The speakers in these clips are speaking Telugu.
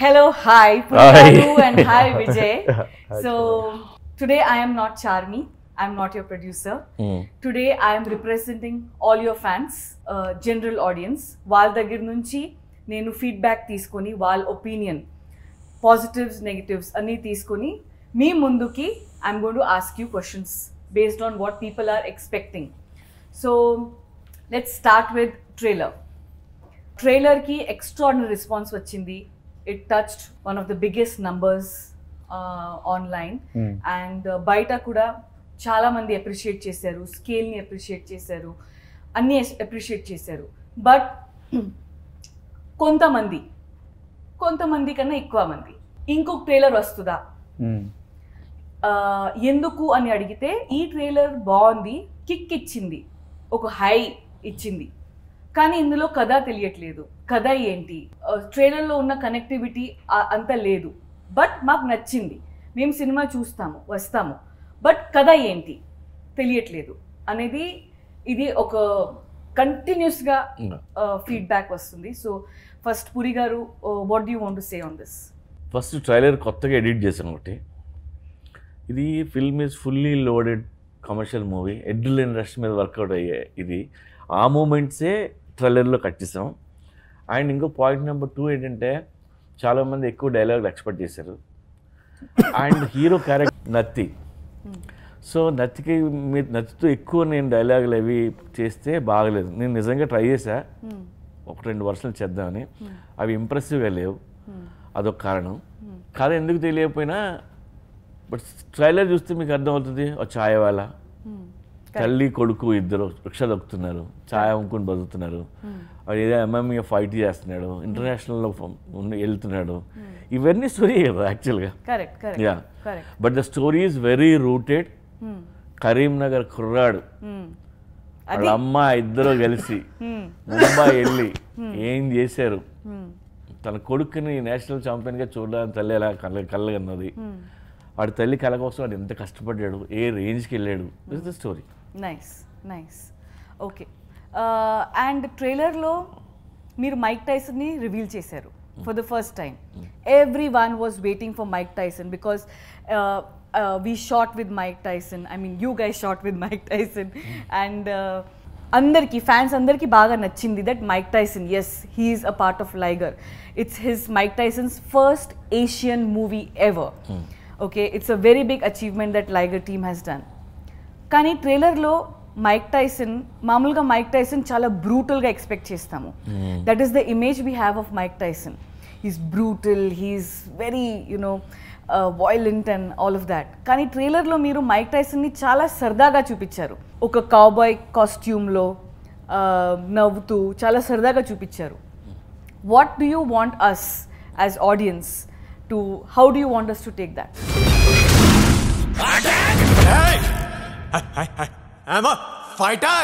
Hello, hi, Purvaru and hi, Vijay. So, today I am not Charmi. I am not your producer. Today I am representing all your fans, general audience. వాళ్ళ దగ్గర నుంచి నేను ఫీడ్బ్యాక్ తీసుకొని వాళ్ళ ఒపీనియన్ పాజిటివ్స్ నెగటివ్స్ అన్నీ తీసుకొని మీ ముందుకి I'm going to ask you questions based on what people are expecting. So let's start with ట్రైలర్కి ఎక్స్ట్రాడినరీ రెస్పాన్స్ వచ్చింది. It touched one of the biggest numbers online and బయట కూడా చాలా మంది అప్రిషియేట్ చేశారు, స్కేల్ని అప్రిషియేట్ చేశారు, అన్నీ అప్రిషియేట్ చేశారు. బట్ కొంతమంది కన్నా ఎక్కువ మంది ఇంకొక ట్రైలర్ వస్తుందా ఎందుకు అని అడిగితే ఈ ట్రైలర్ బాగుంది, కిక్ ఇచ్చింది, ఒక హై ఇచ్చింది, కానీ ఇందులో కథ తెలియట్లేదు. కథ ఏంటి, ట్రైలర్లో ఉన్న కనెక్టివిటీ అంత లేదు. బట్ మాకు నచ్చింది, మేము సినిమా చూస్తాము వస్తాము, బట్ కథ ఏంటి తెలియట్లేదు అనేది ఇది ఒక కంటిన్యూస్గా ఫీడ్బ్యాక్ వస్తుంది. సో ఫస్ట్ పురి గారు, what do you want to say on this? First trailer కొత్తగా ఎడిట్ చేశాను ఒకటి. ఇది film is fully loaded commercial movie, adrenaline rush మీద వర్కౌట్ అయ్యే ఇది. ఆ మూమెంట్సే ట్రైలర్లో కట్ చేసాం. అండ్ ఇంకో పాయింట్ నెంబర్ 2 ఏంటంటే చాలామంది ఎక్కువ డైలాగులు ఎక్స్పెక్ట్ చేశారు. అండ్ హీరో క్యారెక్టర్ నత్తి. సో నత్తితో ఎక్కువ నేను డైలాగులు అవి చేస్తే బాగలేదు. నేను నిజంగా ట్రై చేశా 1-2 వర్షాలు చేద్దామని, అవి ఇంప్రెసివ్గా లేవు. అదొక కారణం. కథ ఎందుకు తెలియకపోయినా బట్ ట్రైలర్ చూస్తే మీకు అర్థమవుతుంది. ఒక ఛాయ్ వాళ్ళ తల్లి కొడుకు ఇద్దరు రిక్షా దొక్కుతున్నారు, ఛాయ్ అమ్ముకుని బతుకుతున్నారు. వాడు ఏదో ఎంఎంఏ ఫైట్ చేస్తున్నాడు, ఇంటర్నేషనల్లో వెళ్తున్నాడు. ఇవన్నీ స్టోరీ కదా యాక్చువల్గా. Yeah, but the story is very rooted. Karimnagar కుర్రాడు వాళ్ళ అమ్మ ఇద్దరు కలిసి ముంబై వెళ్ళి ఏం చేశారు, తన కొడుకుని నేషనల్ ఛాంపియన్గా చూడడానికి తల్లి ఎలా కళ్ళగన్నది, వాడి తల్లి కళ కోసం వాడు ఎంత కష్టపడ్డాడు, ఏ రేంజ్కి వెళ్ళాడు. This is the story. Nice okay. And ట్రైలర్లో మీరు మైక్ టైసన్ని రివీల్ చేశారు for the first time. Everyone was waiting for Mike Tyson because we shot with Mike Tyson. I mean you guys shot with Mike Tyson. And fans అందరికీ బాగా నచ్చింది that Mike Tyson, yes, he's a part of Liger. It's his Mike Tyson's first Asian movie ever. Okay, it's a very big achievement that Liger team has done. కానీ ట్రైలర్లో మైక్ టైసన్, మామూలుగా మైక్ టైసన్ చాలా బ్రూటల్గా ఎక్స్పెక్ట్ చేస్తాము. That is the image we have of Mike Tyson. He's brutal, he's very violent and all of that. కానీ ట్రైలర్లో మీరు మైక్ టైసన్ని చాలా సరదాగా చూపించారు. ఒక కౌబాయ్ కాస్ట్యూమ్లో నవ్వుతూ చాలా సరదాగా చూపించారు. What do you want us as audience to, how do you want us to take that? Hey! I'm a fighter!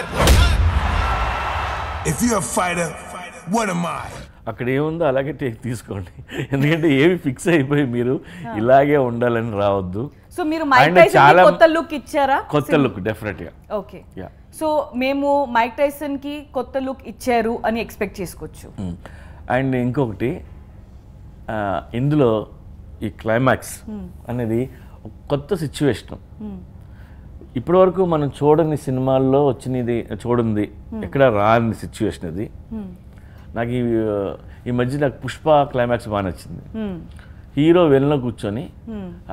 If you're a fighter, what am I? అక్కడ ఏముందో అలాగే తీసుకోండి, ఎందుకంటే ఏమి ఫిక్స్ అయిపోయి మీరు ఇలాగే ఉండాలని రావద్దు. సో మీరు మైక్ టైసన్ కొత్త లుక్ ఇచ్చారా? కొత్త లుక్ డెఫినెట్గా. ఓకే, సో మేము మైక్ టైసన్కి కొత్త లుక్ ఇచ్చారు అని ఎక్స్పెక్ట్ చేసుకోవచ్చు. అండ్ ఇంకొకటి, ఇందులో ఈ క్లైమాక్స్ అనేది కొత్త సిచ్యువేషన్. ఇప్పటివరకు మనం చూడని సినిమాల్లో వచ్చినది, చూడండి ఎక్కడ రాని సిచ్యువేషన్ అది. నాకు ఈ మధ్య నాకు పుష్ప క్లైమాక్స్ బాగా నచ్చింది. హీరో వెళ్ళిన కూర్చొని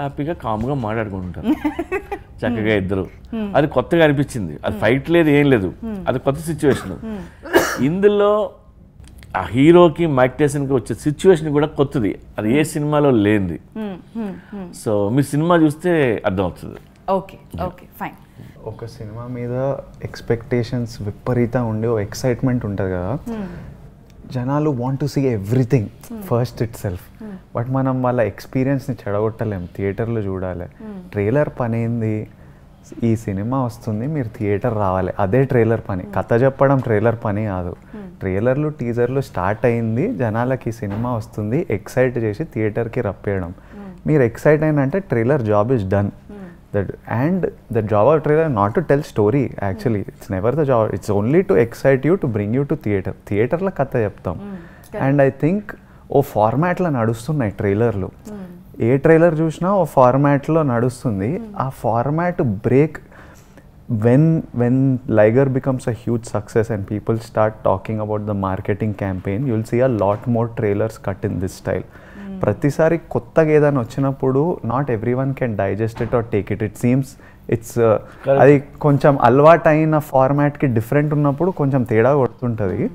హ్యాపీగా కామ్గా మాట్లాడుకుంటారు చక్కగా ఇద్దరు. అది కొత్తగా అనిపించింది. అది ఫైట్ లేదు, ఏం లేదు, అది కొత్త సిచ్యువేషన్. ఇందులో ఆ హీరోకి మైక్ టైసన్కి వచ్చే సిచ్యువేషన్ కూడా కొత్తది, అది ఏ సినిమాలో లేనిది. సో మీరు సినిమా చూస్తే అర్థమవుతుంది. Okay okay fine. ఒక సినిమా మీద ఎక్స్పెక్టేషన్స్ విపరీతంగా ఉండి ఓ ఎక్సైట్మెంట్ ఉంటుంది కదా, జనాలు want to see everything first itself. But మనం వాళ్ళ ఎక్స్పీరియన్స్ని చెడగొట్టలేం, థియేటర్లో చూడాలి. ట్రైలర్ పని ఏంది, ఈ సినిమా వస్తుంది మీరు థియేటర్ రావాలి, అదే ట్రైలర్ పని. కథ చెప్పడం ట్రైలర్ పని కాదు. ట్రైలర్లు టీజర్లు స్టార్ట్ అయింది, జనాలకి సినిమా వస్తుంది ఎక్సైట్ చేసి థియేటర్కి రప్పేయడం. మీరు ఎక్సైట్ అయినంటే trailer job is done. And the job of trailer not to tell story actually, it's never the job, it's only to excite you, to bring you to theater la katha cheptam. And I think ఓ ఫార్మాట్లో నడుస్తున్నాయి ట్రైలర్లు. ఏ ట్రైలర్ చూసినా ఓ ఫార్మాట్లో నడుస్తుంది. ఆ format break when Liger becomes a huge success and people start talking about the marketing campaign, you'll see a lot more trailers cut in this style. ప్రతిసారి కొత్తగా ఏదైనా వచ్చినప్పుడు not everyone can digest it or take it. It seems it's అది కొంచెం అలవాటైన ఫార్మాట్కి డిఫరెంట్ ఉన్నప్పుడు కొంచెం తేడా కొడుతుంటుంది.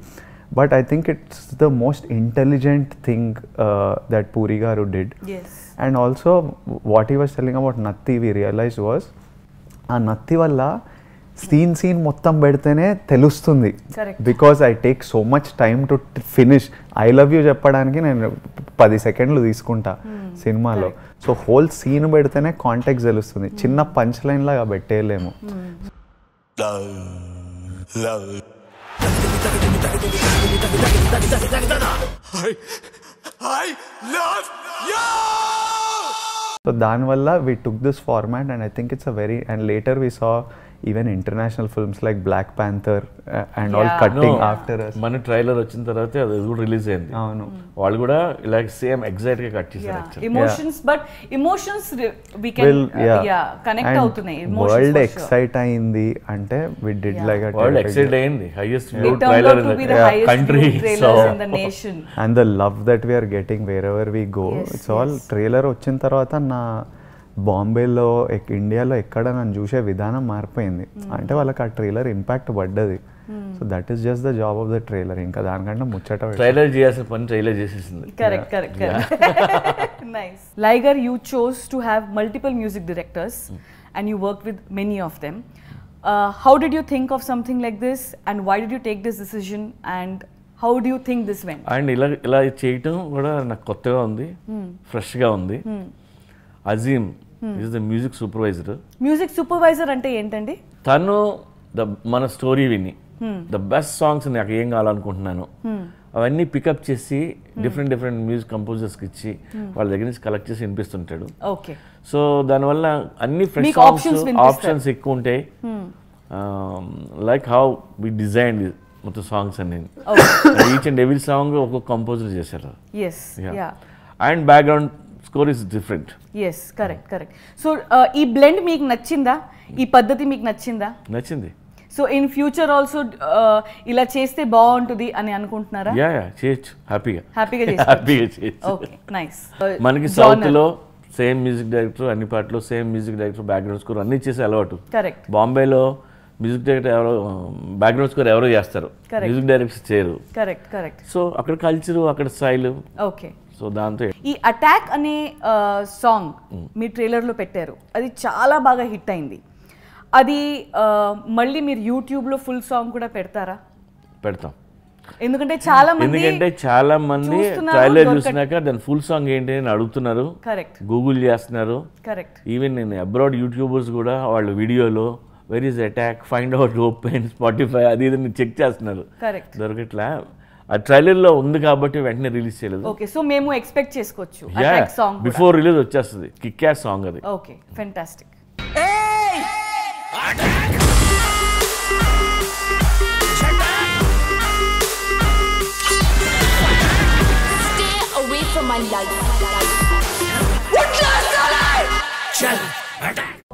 But I think it's the most intelligent thing that Puri గారు did. And also what he was telling about నత్తి వి రియలైజ్ వాజ్ ఆ నత్తి వల్ల సీన్ మొత్తం పెడితేనే తెలుస్తుంది. Because I take so much time to finish. I love you చెప్పడానికి నేను 10 సెకండ్లు తీసుకుంటా సినిమాలో. సో హోల్ సీన్ పెడితేనే కాంటెక్స్ట్ తెలుస్తుంది. చిన్న పంచ్ లైన్ లాగా పెట్టేయలేము. So దానివల్ల we took this format and I think it's a very, and later we saw even international films like Black Panther and all cutting after us. మన ట్రైలర్ వచ్చిన తర్వాత అది కూడా రిలీజ్ అయింది. అవును, వాళ్ళు కూడా ఇలా సేమ్ ఎగ్జాక్ట్ గా కట్ చేశారు. ఎమోషన్స్ we can కనెక్ట్ అవుతున్నాయి. వరల్డ్ ఎక్సైట్ అయింది అంటే we did like a world excite అయింది. Highest view trailer in the country. So and the love that we are getting wherever we go, it's all trailer వచ్చిన తర్వాత నా బాంబేలో ఇండియాలో ఎక్కడ నన్ను చూసే విధానం మారిపోయింది. అంటే వాళ్ళకి ఆ ట్రైలర్ ఇంపాక్ట్ పడ్డది. So that is just the job of the trailer. ఇంకా దానికంటే ముచ్చట ట్రైలర్ చేయాల్సిన పని ట్రైలర్ చేసేసింది. Correct. Nice. Liger, you chose to have multiple music directors and you worked with many of them. How did you think of something like this and why did you take this decision and how do you think this went? And ఇలా చేయటం కూడా నాకు కొత్తగా ఉంది, ఫ్రెష్గా ఉంది. Azeem is the music supervisor. Music supervisor అంటే ఏంటండి? తను మన స్టోరీ విని ద బెస్ట్ సాంగ్స్ నాకు ఏం కావాలనుకుంటున్నాను అవన్నీ పికప్ చేసి డిఫరెంట్ మ్యూజిక్ కంపోజర్స్కి ఇచ్చి వాళ్ళ దగ్గర నుంచి కలెక్ట్ చేసి వినిపిస్తుంటాడు. ఓకే. సో దానివల్ల అన్ని ఫ్రెష్ ఆప్షన్స్ ఎక్కువ ఉంటాయి. లైక్ హౌ వి డిజైన్ మొత్తం సాంగ్స్ అన్ని ఈచ్ అండ్ ఎవ్రీ సాంగ్ ఒక్కొక్క కంపోజర్ చేశారు. And background score is different. Yes, correct. So ఈ బ్లెండ్ మీకు నచ్చిందా? ఈ పద్ధతి మీకు నచ్చిందా? నచ్చింది. సో ఇన్ ఫ్యూచర్ ఆల్సో ఇలా చేస్తే బాగుంటుంది అని అనుకుంటున్నారా? చేయొచ్చు, హ్యాపీగా చేయొచ్చు. Okay, nice. మనకి సౌత్ లో సేమ్ మ్యూజిక్ డైరెక్టర్, అన్ని పాటలు same music director, background score అన్ని చేసే అలవాటు. కరెక్ట్. బాంబేలో మ్యూజిక్ డైరెక్టర్ ఎవరో, బ్యాక్గ్రౌండ్ స్కోర్ ఎవరో చేస్తారు, మ్యూజిక్ డైరెక్టర్ చేయరు. కరెక్ట్. సో అక్కడ కల్చర్, అక్కడ స్టైల్. ఓకే. సో దాంతో ఈ అటాక్ అనే సాంగ్ మీ ట్రైలర్లో పెట్టారు, అది చాలా బాగా హిట్ అయింది. అది మళ్ళీ మీరు యూట్యూబ్లో ఫుల్ సాంగ్ కూడా పెడతారా? పెడతాం. ఎందుకంటే చాలా మంది ట్రైలర్ చూసినాక దాని ఫుల్ సాంగ్ ఏంటి అని అడుగుతున్నారు. కరెక్ట్. గూగుల్ చేస్తున్నారు. కరెక్ట్. ఈవెన్ నేను అబ్రాడ్ యూట్యూబర్స్ కూడా వాళ్ళ వీడియోలో where is attack, find out, open Spotify అది ఇది చెక్ చేస్తున్నారు. కరెక్ట్. దొరకట్లా. ఆ ట్రైలర్లో ఉంది కాబట్టి వెంటనే రిలీజ్ చేయలేదు. ఓకే. సో మేము ఎక్స్పెక్ట్ చేసుకోవచ్చు అటాక్ సాంగ్ బిఫోర్ రిలీజ్ వచ్చేస్తుంది. కిక్ యాస్ సాంగ్ అది. Okay, fantastic.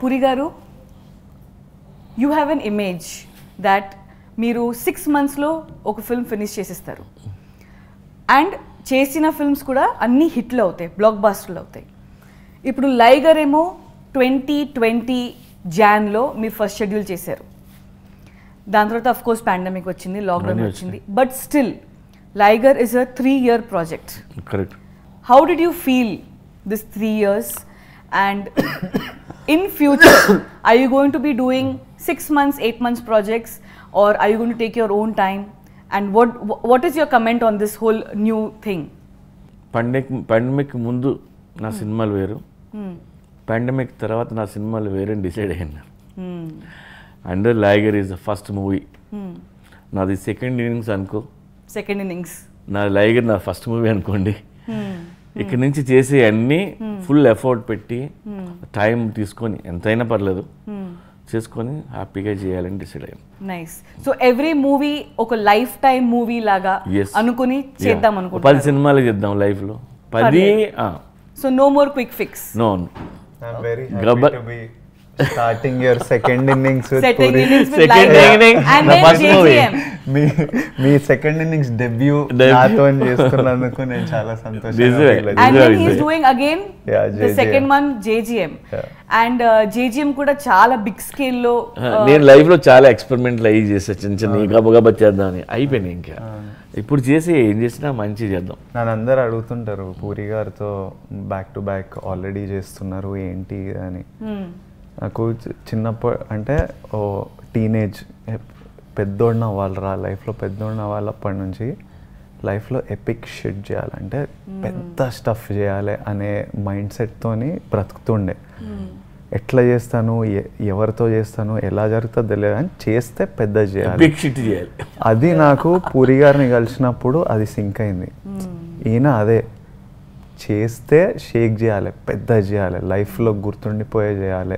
పూరి గారు, you have an image that మీరు 6 monthsలో ఒక ఫిల్మ్ ఫినిష్ చేసేస్తారు. అండ్ చేసిన ఫిల్మ్స్ కూడా అన్నీ హిట్లు అవుతాయి, బ్లాక్ బాస్టర్లు అవుతాయి. ఇప్పుడు లైగర్ ఏమో 2020 Janలో మీరు ఫస్ట్ షెడ్యూల్ చేశారు. దాని తర్వాత అఫ్ కోర్స్ పాండమిక్ వచ్చింది, లాక్డౌన్ వచ్చింది. But still Liger is a 3-year project. Correct. How did you feel this 3 years? And in future are you going to be doing 6 months, 8 months projects, or are you going to take your own time? And what is your comment on this whole new thing? Pandemic ముందు నా సినిమాలు వేరు, పాండమిక్ తర్వాత నా సినిమాలు వేరే అని డిసైడ్ అయ్యాను. And Liger is the first movie. నాది సెకండ్ ఇన్నింగ్స్ అనుకో. Second innings. నా లైగర్ నా ఫస్ట్ మూవీ అనుకోండి. ఇక్కడ నుంచి చేసే అన్నీ ఫుల్ ఎఫర్ట్ పెట్టి టైం తీసుకొని ఎంతైనా పర్లేదు చేసుకొని హ్యాపీగా చేయాలని డిసైడ్ అయ్యాం. నైస్. సో ఎవ్రీ మూవీ ఒక లైఫ్ టైం మూవీ లాగా Yes. అనుకుని చేద్దాం 10 అనుకుంటున్నాను. సినిమాలు చేద్దాం లైఫ్లో 10. So no more quick fix. No I'm very Gabbar- happy to be starting your second innings with Setting Puri. innings with Second Liger inning, and the then first movie. JGM. Me second innings debut నాతో చేస్తున్నందుకు నేను చాలా సంతోషంగా This way. feel And అవుతుంది. then Exactly. he's doing again Yeah, the JGM. second one JGM. Yeah. And JGM కూడా చాలా బిగ్ స్కేల్ లో నేను లైఫ్లో చాలా ఎక్స్పెరిమెంట్లు అయ్యి చేసా, చిన్న చిన్న గబగబా చేద్దామని అయిపోయినాయి. ఇంకా ఇప్పుడు చేసి ఏం చేసినా మంచి చేద్దాం. నన్ను అందరు అడుగుతుంటారు పూరి గారితో బ్యాక్ టు బ్యాక్ ఆల్రెడీ చేస్తున్నారు ఏంటి అని. నాకు చిన్నప్పుడు అంటే ఓ టీనేజ్ పెద్దోడిన వాళ్ళరా లైఫ్లో పెద్దోడిన వాళ్ళప్పటి నుంచి లైఫ్లో ఎపిక్ షిట్ చేయాలంటే పెద్ద స్టఫ్ చేయాలి అనే మైండ్ సెట్తోని బ్రతుకుతుండే. ఎట్లా చేస్తాను, ఎవరితో చేస్తాను, ఎలా జరుగుతుందో తెలియదు కానీ చేస్తే పెద్ద చేయాలి, బిగ్ షిట్ చేయాలి. అది నాకు పూరి గారిని కలిసినప్పుడు అది సింక్ అయింది. ఈయన అదే చేస్తే షేక్ చేయాలి, పెద్ద చేయాలి, లైఫ్లో గుర్తుండిపోయే చేయాలి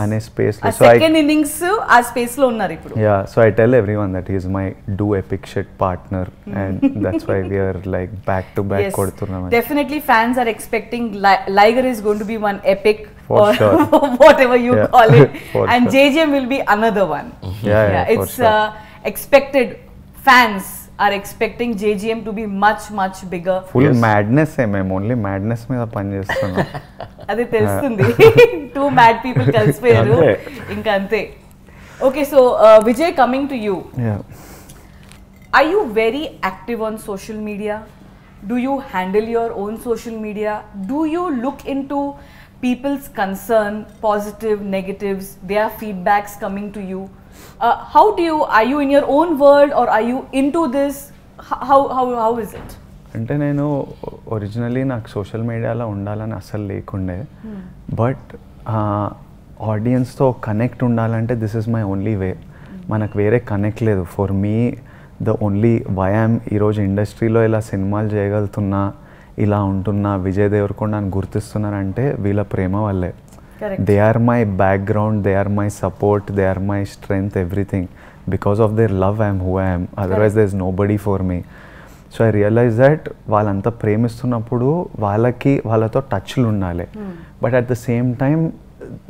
అనే స్పేస్లో. సో సెకండ్ ఇన్నింగ్స్ ఆ స్పేస్ లో ఉన్నారు ఇప్పుడు. Yeah, so I tell everyone that he is my do epic shit partner and that's why we are like back to back kodutunnam. Definitely fans are expecting Liger is going to be one epic For or sure. whatever you Yeah. call it For and sure. JGM will be another one. Yeah, for It's sure. expected. Fans are expecting JGM to be much bigger. Full madness మేము ఓన్లీ madness మీద పని చేస్తున్నాం. అది తెలుస్తుంది. Two mad people కలిసిపోయారు ఇంకా అంతే. Okay, so Vijay, coming to you. Yeah. Are you very active on social media? Do you handle your own social media? Do you look into people's concern, positive, negatives, their feedbacks coming to you? How do you, are you in your own world or are you into this? How is it? అంటే నేను ఒరిజినలీ నాకు సోషల్ మీడియాలో ఉండాలని అస్సలు లేకుండే, బట్ ఆడియన్స్తో కనెక్ట్ ఉండాలంటే this is my only way. మనకు వేరే కనెక్ట్ లేదు. For me the only why I'm ఈరోజు ఇండస్ట్రీలో ఇలా సినిమాలు చేయగలుగుతున్నా, ఇలా ఉంటున్నా, విజయ్ దేవరకొండ అని గుర్తిస్తున్నారంటే వీళ్ళ ప్రేమ వల్లే. They are my background, they are my support, they are my strength, everything. Because of their love, I am who I am. Otherwise, there is nobody for me. So I realized that వాళ్ళంతా ప్రేమిస్తున్నప్పుడు వాళ్ళతో టచ్లు ఉండాలి. But at the same time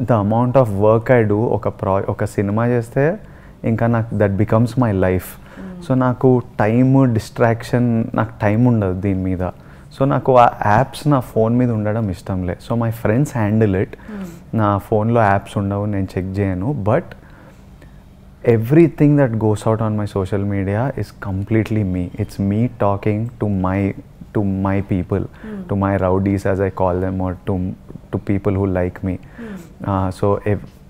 the amount of work I do, ఒక సినిమా చేస్తే ఇంకా నాకు that becomes my life. So నాకు టైమ్ డిస్ట్రాక్షన్, నాకు టైం ఉండదు దీని మీద. సో నాకు ఆ యాప్స్ నా ఫోన్ మీద ఉండడం ఇష్టం లేదు. So my friends handle it. నా ఫోన్లో యాప్స్ ఉండవు, నేను చెక్ చేయను. But everything that goes out on my social media is completely me. It's me talking to my people, to my rowdies as I call them, or to people who like me. So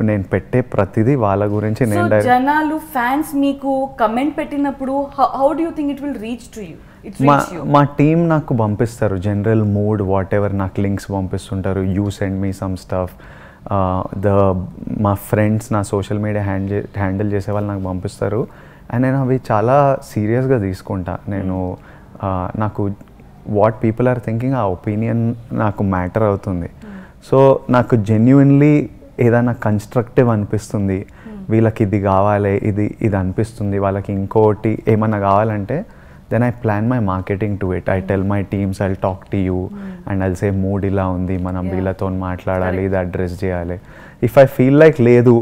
నేను పెట్టే ప్రతిదీ వాళ్ళ గురించి. నేను జనాలు ఫ్యాన్స్ మీకు కమెంట్ పెట్టినప్పుడు how do you think it will reach to you? మా టీం నాకు పంపిస్తారు జనరల్ మూడ్ వాట్ ఎవర్, నాకు లింక్స్ పంపిస్తుంటారు. You send me some stuff. మా ఫ్రెండ్స్ నా సోషల్ మీడియా హ్యాండిల్ చేసే వాళ్ళు నాకు పంపిస్తారు. అండ్ నేను అవి చాలా సీరియస్గా తీసుకుంటా. నేను నాకు వాట్ పీపుల్ ఆర్ థింకింగ్, ఆ ఒపీనియన్ నాకు మ్యాటర్ అవుతుంది. సో నాకు జెన్యున్లీ ఏదైనా కన్స్ట్రక్టివ్ అనిపిస్తుంది, వీళ్ళకి ఇది కావాలి, ఇది అనిపిస్తుంది, వాళ్ళకి ఇంకోటి ఏమన్నా కావాలంటే then I plan my marketing to it. I tell my teams, I'll talk to you and I'll say mood ila undi, manam వీళ్ళతో మాట్లాడాలి, ఇది అడ్రస్ చేయాలి. ఇఫ్ ఐ ఫీల్ లైక్ లేదు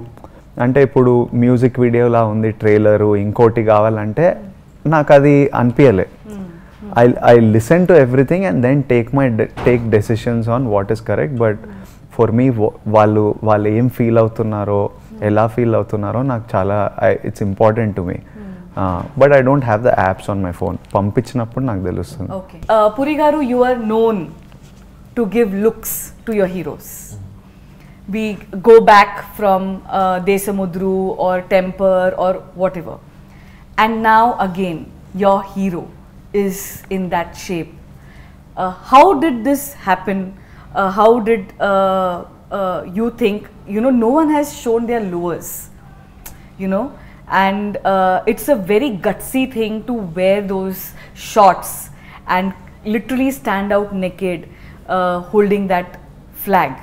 అంటే, ఇప్పుడు మ్యూజిక్ వీడియోలా ఉంది ట్రైలరు, ఇంకోటి కావాలంటే నాకు అది అనిపించలే. I listen to everything and then take decisions on what is correct. But for me వాళ్ళు ఏం ఫీల్ అవుతున్నారో, ఎలా ఫీల్ అవుతున్నారో నాకు చాలా, it's important to me. But I don't have the apps on my phone. పంపించినప్పుడు నాకు తెలుస్తుంది. Okay. Puri garu, you are known to give looks to your heroes. We go back from Desamudru or Temper or whatever. And now again, your hero is in that shape. How did this happen? How did you think, no one has shown their lures, and it's a very gutsy thing to wear those shorts and literally stand out naked holding that flag.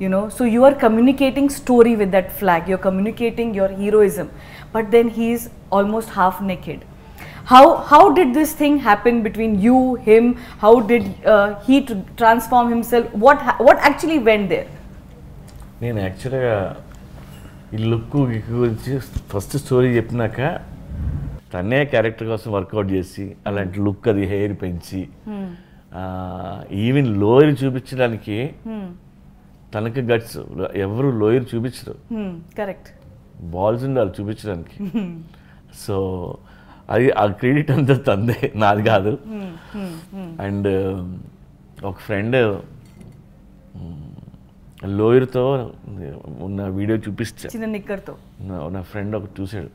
So you are communicating story with that flag, you're communicating your heroism, but then he is almost half naked. How did this thing happen between you, him? How did he transform himself? What actually went there? నేను యాక్చువల్గా ఈ లుక్ గురించి ఫస్ట్ స్టోరీ చెప్పినాక తనే క్యారెక్టర్ కోసం వర్కౌట్ చేసి అలాంటి లుక్ అది హెయిర్ పెంచి ఈవెన్ లోయర్ చూపించడానికి తనకి గట్స్ ఎవరు లోయర్ చూపించరు. కరెక్ట్. బాల్స్ ఉండాలి చూపించడానికి. సో అది ఆ క్రెడిట్ అంతా తందే, నాది కాదు. అండ్ ఒక ఫ్రెండ్ లోయర్తో ఉన్న వీడియో చూపిస్తా, చిన్న నిక్కర్తో. నా ఫ్రెండ్ ఒకటి చూశాడు,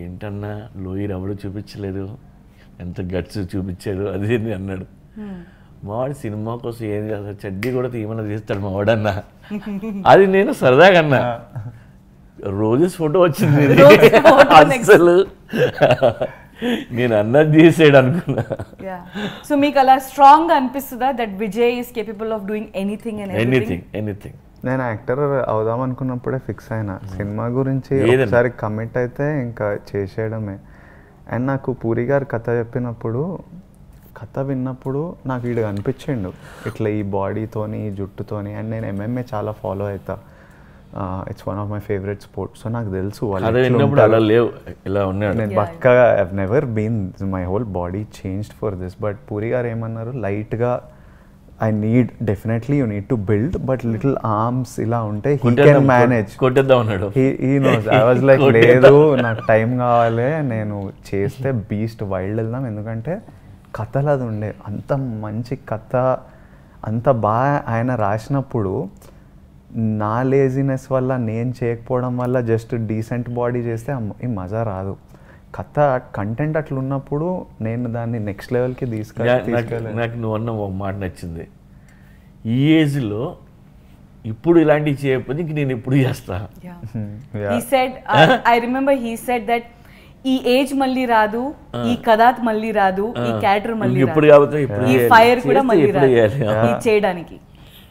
ఏంటన్నా లోయర్ ఎవడు చూపించలేదు, ఎంత గట్స్ చూపించాడు అది అని అన్నాడు. మావాడు సినిమా కోసం ఏం చేస్తాడు, చెడ్డీ కూడా తీయమన్నా తీస్తాడు మావాడన్నా. అది నేను సరదాగా అన్నా. రోజెస్ ఫోటో వచ్చింది అసలు నేను అన్నది తీసాడు అనుకున్నా. సో మీకు అలా స్ట్రాంగ్ గా అనిపిస్తుందా that Vijay is capable of doing anything and anything? నేను యాక్టర్ అవుదాం అనుకున్నప్పుడే ఫిక్స్ అయినా. సినిమా గురించి ఒకసారి కమిట్ అయితే ఇంకా చేసేయడమే. అండ్ నాకు పూరి గారు కథ చెప్పినప్పుడు, కథ విన్నప్పుడు నాకు వీడు అనిపించిండు ఇట్లా ఈ బాడీతోని ఈ జుట్టుతోని. అండ్ నేను MMA చాలా ఫాలో అవుతా, it's one of my favourite sports. So నాకు తెలుసు నేను పక్కా I've never been, my whole body changed for this. But Puri గారు ఏమన్నారు, లైట్గా I need, definitely you need to build, but little arms ఇలా ఉంటే he can manage. He knows. I was like లేదు నాకు టైం కావాలి, నేను చేస్తే బీస్ట్ వైల్డ్ వెళ్దాం. ఎందుకంటే కథలు అది ఉండే అంత మంచి కథ, అంత బాగా ఆయన రాసినప్పుడు నా లేజినెస్ వల్ల నేను చేయకపోవడం వల్ల జస్ట్ డీసెంట్ బాడీ చేస్తే ఈ మజా రాదు. కథ కంటెంట్ అట్లా ఉన్నప్పుడు నేను దాన్ని నెక్స్ట్ లెవెల్కి తీసుకెళ్ళి. నాకు నువ్వు అన్న ఒక మాట నచ్చింది, ఈ ఏజ్లో ఇప్పుడు ఇలాంటివి చేయకపోతే ఇంక నేను ఎప్పుడు చేస్తా. He said, I remember he said that ఈ ఏజ్ మళ్ళీ రాదు, ఈ కథ మళ్ళీ రాదు, ఈ క్యారెక్టర్ మళ్ళీ రాదు, ఈ ఫైర్ కూడా మళ్ళీ రాదు ఈ చేయడానికి.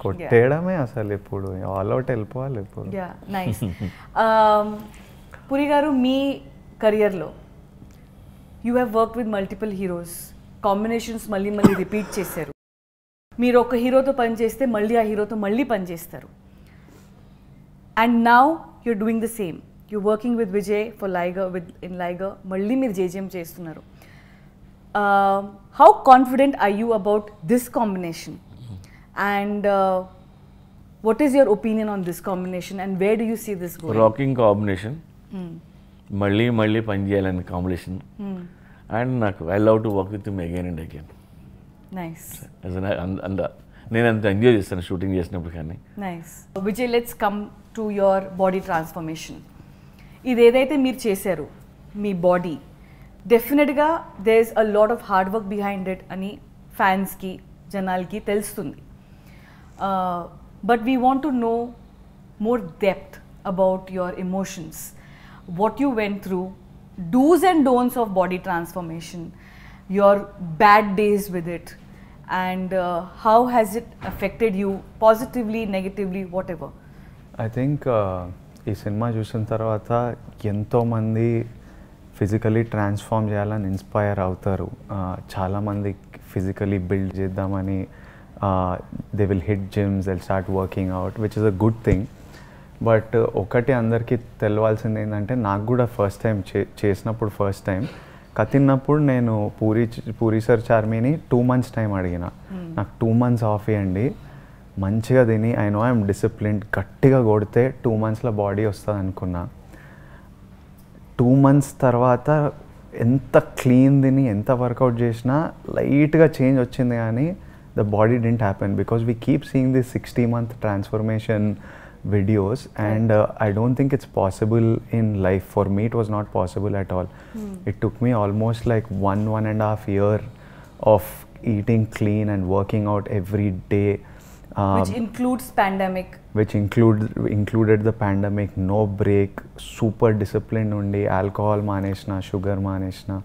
కొట్టేయడమే అసలు ఇప్పుడు, ఆల్ అవుట్ వెళ్ళిపోవాలి ఇప్పుడు. నైస్. పురి గారు, మీ కెరియర్లో you have work with multiple heroes, combinations మళ్ళీ మళ్ళీ రిపీట్ చేశారు. మీరు ఒక హీరోతో పనిచేస్తే మళ్ళీ ఆ హీరోతో మళ్ళీ పనిచేస్తారు. And now you're doing the same. You're working with Vijay for Liger, in Liger. Malli meer JJM chestunaru. How confident are you about this combination? And what is your opinion on this combination? And where do you see this going? Rocking combination. Malli pani cheyalani combination. And I love to work with him again and again. Nice. నేను అంత ఎంజాయ్ చేస్తాను షూటింగ్ చేసినప్పుడు కానీ. Nice. Vijay, let's come to your body transformation. ఇది ఏదైతే మీరు చేశారు మీ బాడీ, డెఫినెట్గా there is a lot of hard work behind it అని ఫ్యాన్స్కి జనాలకి తెలుస్తుంది. But we want to know more depth about your emotions, what you went through, dos and don'ts of body transformation, your bad days with it, and how has it affected you positively, negatively, whatever. I think ఈ సినిమా చూసిన తర్వాత ఎంతోమంది ఫిజికలీ ట్రాన్స్ఫార్మ్ చేయాలని ఇన్స్పైర్ అవుతారు. చాలామంది ఫిజికలీ బిల్డ్ చేద్దామని they will hit gyms, they will start working out, which is a good thing. But ఒకటి అందరికీ తెలవాల్సింది ఏంటంటే, నాకు కూడా ఫస్ట్ టైం చేసినప్పుడు ఫస్ట్ టైం కతిన్నప్పుడు నేను పూరి సార్ చార్మీని 2 months టైం అడిగిన, నాకు 2 months ఆఫ్ ఇవ్వండి, మంచిగా తిని, ఐ నో ఐఎమ్ డిసిప్లిన్డ్, గట్టిగా కొడితే 2 monthsలో బాడీ వస్తుంది అనుకున్నా. 2 months తర్వాత ఎంత క్లీన్ తిని ఎంత వర్కౌట్ చేసినా లైట్గా చేంజ్ వచ్చింది, కానీ the body didn't happen because we keep seeing this 60-month transformation videos and I don't think it's possible in life. For me it was not possible at all. It took me almost like 1.5 year of eating clean and working out every day, which includes pandemic, which included the pandemic, no break, super disciplined undi, alcohol maneshna, sugar maneshna,